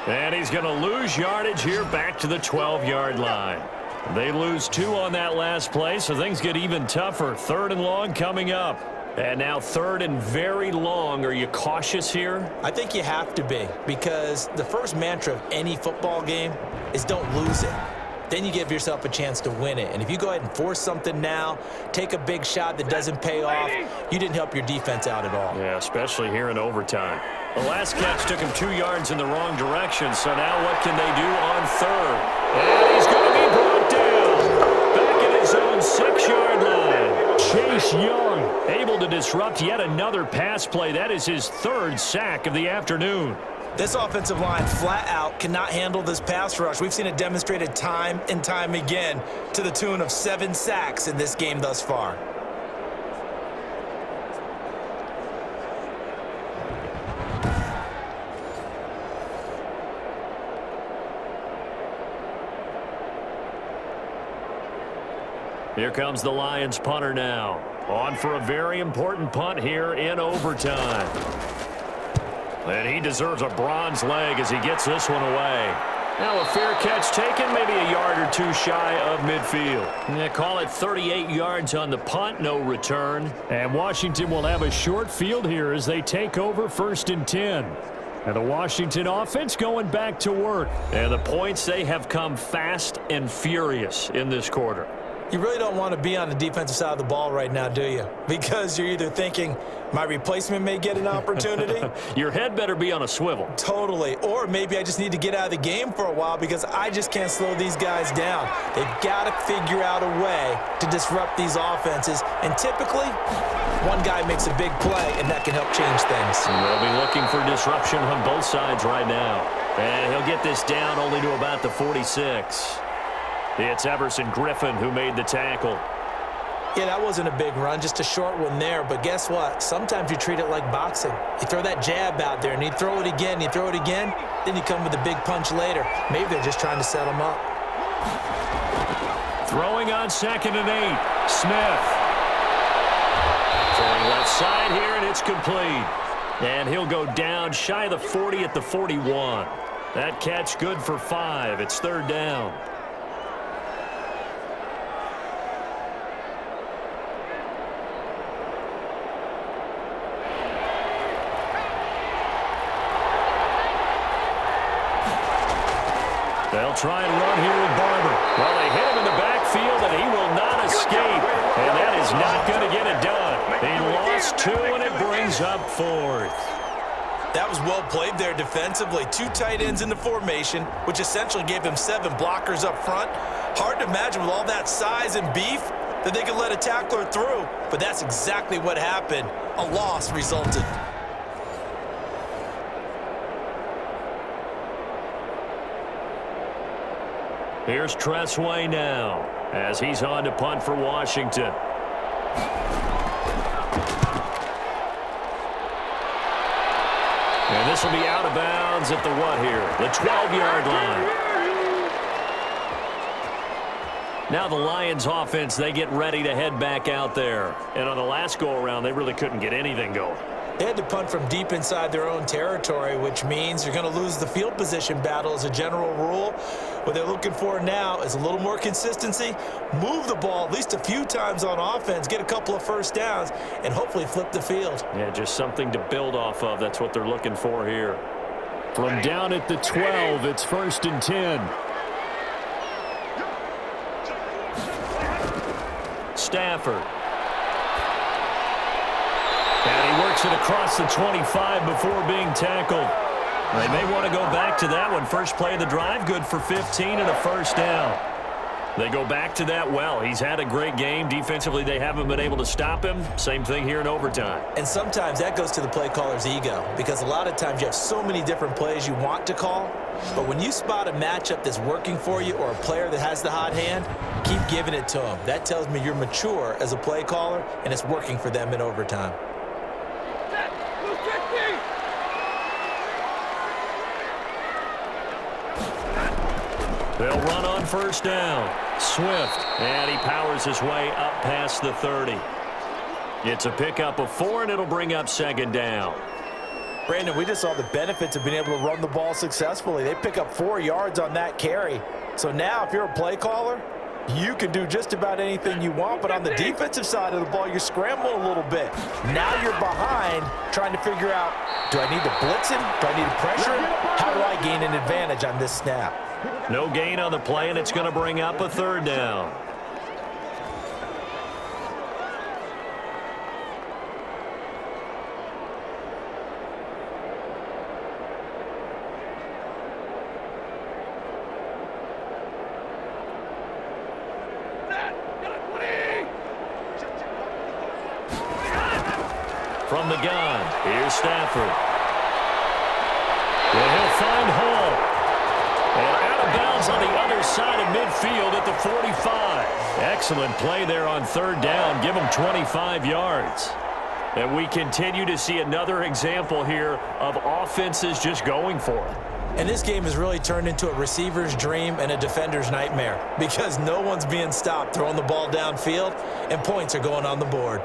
And he's going to lose yardage here back to the 12-yard line. They lose 2 on that last play, so things get even tougher. 3rd and long coming up. And now 3rd and very long. Are you cautious here? I think you have to be, because the first mantra of any football game is don't lose it. Then you give yourself a chance to win it. And if you go ahead and force something now, take a big shot that doesn't pay off, you didn't help your defense out at all. Yeah, especially here in overtime. The last catch took him 2 yards in the wrong direction, so now what can they do on 3rd? And he's going to be brought down back at his own 6-yard line. Chase Young able to disrupt yet another pass play. That is his 3rd sack of the afternoon. This offensive line flat out cannot handle this pass rush. We've seen it demonstrated time and time again to the tune of 7 sacks in this game thus far. Here comes the Lions punter now. On for a very important punt here in overtime. And he deserves a bronze leg as he gets this one away. Now a fair catch taken, maybe a yard or 2 shy of midfield. Yeah, call it 38 yards on the punt, no return. And Washington will have a short field here as they take over 1st and 10. And the Washington offense going back to work. And the points, they have come fast and furious in this quarter. You really don't want to be on the defensive side of the ball right now, do you? Because you're either thinking, my replacement may get an opportunity. Your head better be on a swivel. Totally. Or maybe I just need to get out of the game for a while because I just can't slow these guys down. They've got to figure out a way to disrupt these offenses. And typically, one guy makes a big play, and that can help change things. They'll be looking for disruption on both sides right now. And he'll get this down only to about the 46. It's Everson Griffin who made the tackle. Yeah, that wasn't a big run, just a short one there. But guess what? Sometimes you treat it like boxing. You throw that jab out there, and you throw it again, then you come with a big punch later. Maybe they're just trying to set him up. Throwing on 2nd and 8. Smith. Throwing left side here, and it's complete. And he'll go down shy of the 40 at the 41. That catch good for 5. It's 3rd down. They'll try and run here with Barber. Well, they hit him in the backfield, and he will not escape. And that is not going to get it done. He lost 2, and it brings up 4th. That was well played there defensively. 2 tight ends in the formation, which essentially gave him 7 blockers up front. Hard to imagine with all that size and beef that they could let a tackler through. But that's exactly what happened. A loss resulted. Here's Tressway now as he's on to punt for Washington. And this will be out of bounds at the what here? The 12-yard line. Now the Lions offense, they get ready to head back out there. And on the last go-around, they really couldn't get anything going. They had to punt from deep inside their own territory, which means you're going to lose the field position battle as a general rule. What they're looking for now is a little more consistency, move the ball at least a few times on offense, get a couple of first downs, and hopefully flip the field. Yeah, just something to build off of. That's what they're looking for here. From down at the 12, it's 1st and 10. Stafford. And he works it across the 25 before being tackled. They may want to go back to that one. First play of the drive, good for 15 and a first down. They go back to that well. He's had a great game. Defensively, they haven't been able to stop him. Same thing here in overtime. And sometimes that goes to the play caller's ego because a lot of times you have so many different plays you want to call. But when you spot a matchup that's working for you or a player that has the hot hand, keep giving it to him. That tells me you're mature as a play caller, and it's working for them in overtime. They'll run on first down. Swift, and he powers his way up past the 30. It's a pickup of 4, and it'll bring up 2nd down. Brandon, we just saw the benefits of being able to run the ball successfully. They pick up 4 yards on that carry. So now if you're a play caller, you can do just about anything you want, but on the defensive side of the ball, you're scrambling a little bit. Now you're behind trying to figure out, do I need to blitz him? Do I need to pressure him? How do I gain an advantage on this snap? No gain on the play, and it's going to bring up a 3rd down. From the gun, here's Stafford. Well, he'll find Hall. And out of bounds on the other side of midfield at the 45. Excellent play there on 3rd down. Give him 25 yards. And we continue to see another example here of offenses just going for it. And this game has really turned into a receiver's dream and a defender's nightmare because no one's being stopped throwing the ball downfield, and points are going on the board.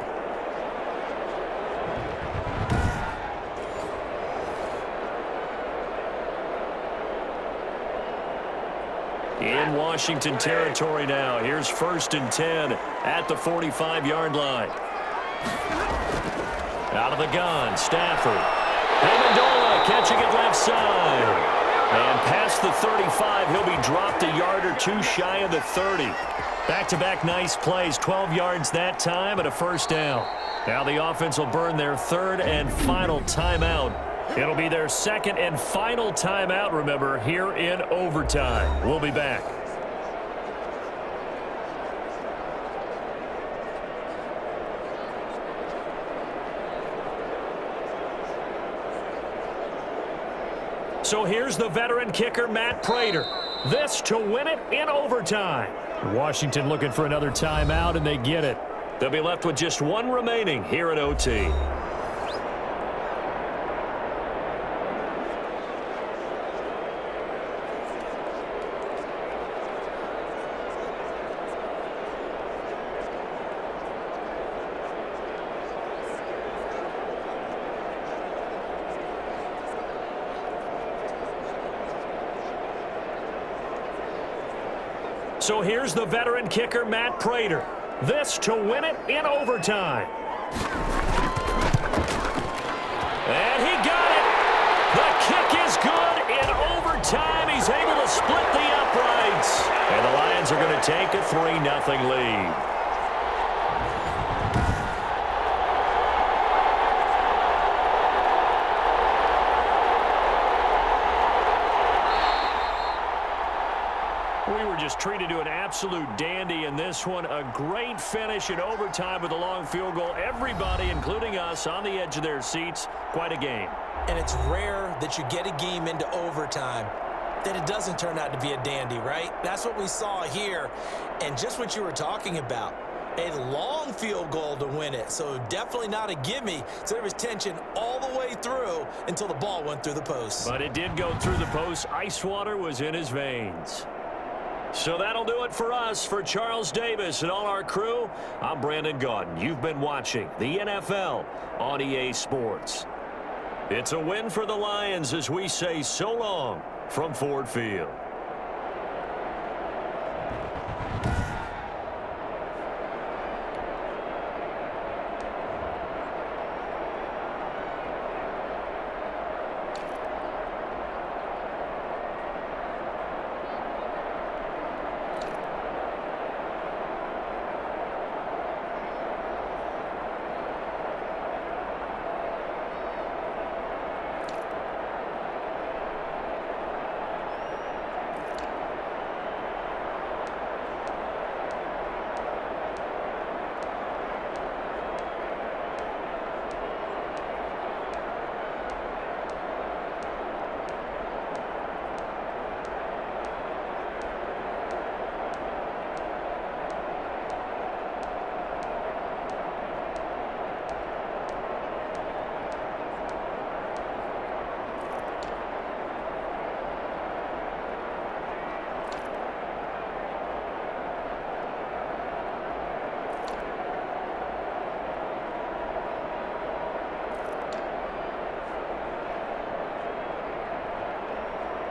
In Washington territory now. Here's 1st and 10 at the 45-yard line. Out of the gun, Stafford. Amendola catching it left side. And past the 35, he'll be dropped a yard or two shy of the 30. Back-to-back nice plays, 12 yards that time and a first down. Now the offense will burn their third and final timeout. It'll be their second and final timeout, remember, here in overtime. We'll be back. So here's the veteran kicker, Matt Prater. This to win it in overtime. Washington looking for another timeout, and they get it. They'll be left with just one remaining here at OT. So here's the veteran kicker, Matt Prater. This to win it in overtime. And he got it. The kick is good in overtime. He's able to split the uprights. And the Lions are going to take a 3-0 lead. Just treated to an absolute dandy in this one. A great finish in overtime with a long field goal. Everybody, including us, on the edge of their seats. Quite a game. And it's rare that you get a game into overtime that it doesn't turn out to be a dandy, right? That's what we saw here. And just what you were talking about, a long field goal to win it. So definitely not a gimme. So there was tension all the way through until the ball went through the post. But it did go through the post. Ice water was in his veins. So that'll do it for us. For Charles Davis and all our crew, I'm Brandon Gaudin. You've been watching the NFL on EA Sports. It's a win for the Lions as we say so long from Ford Field.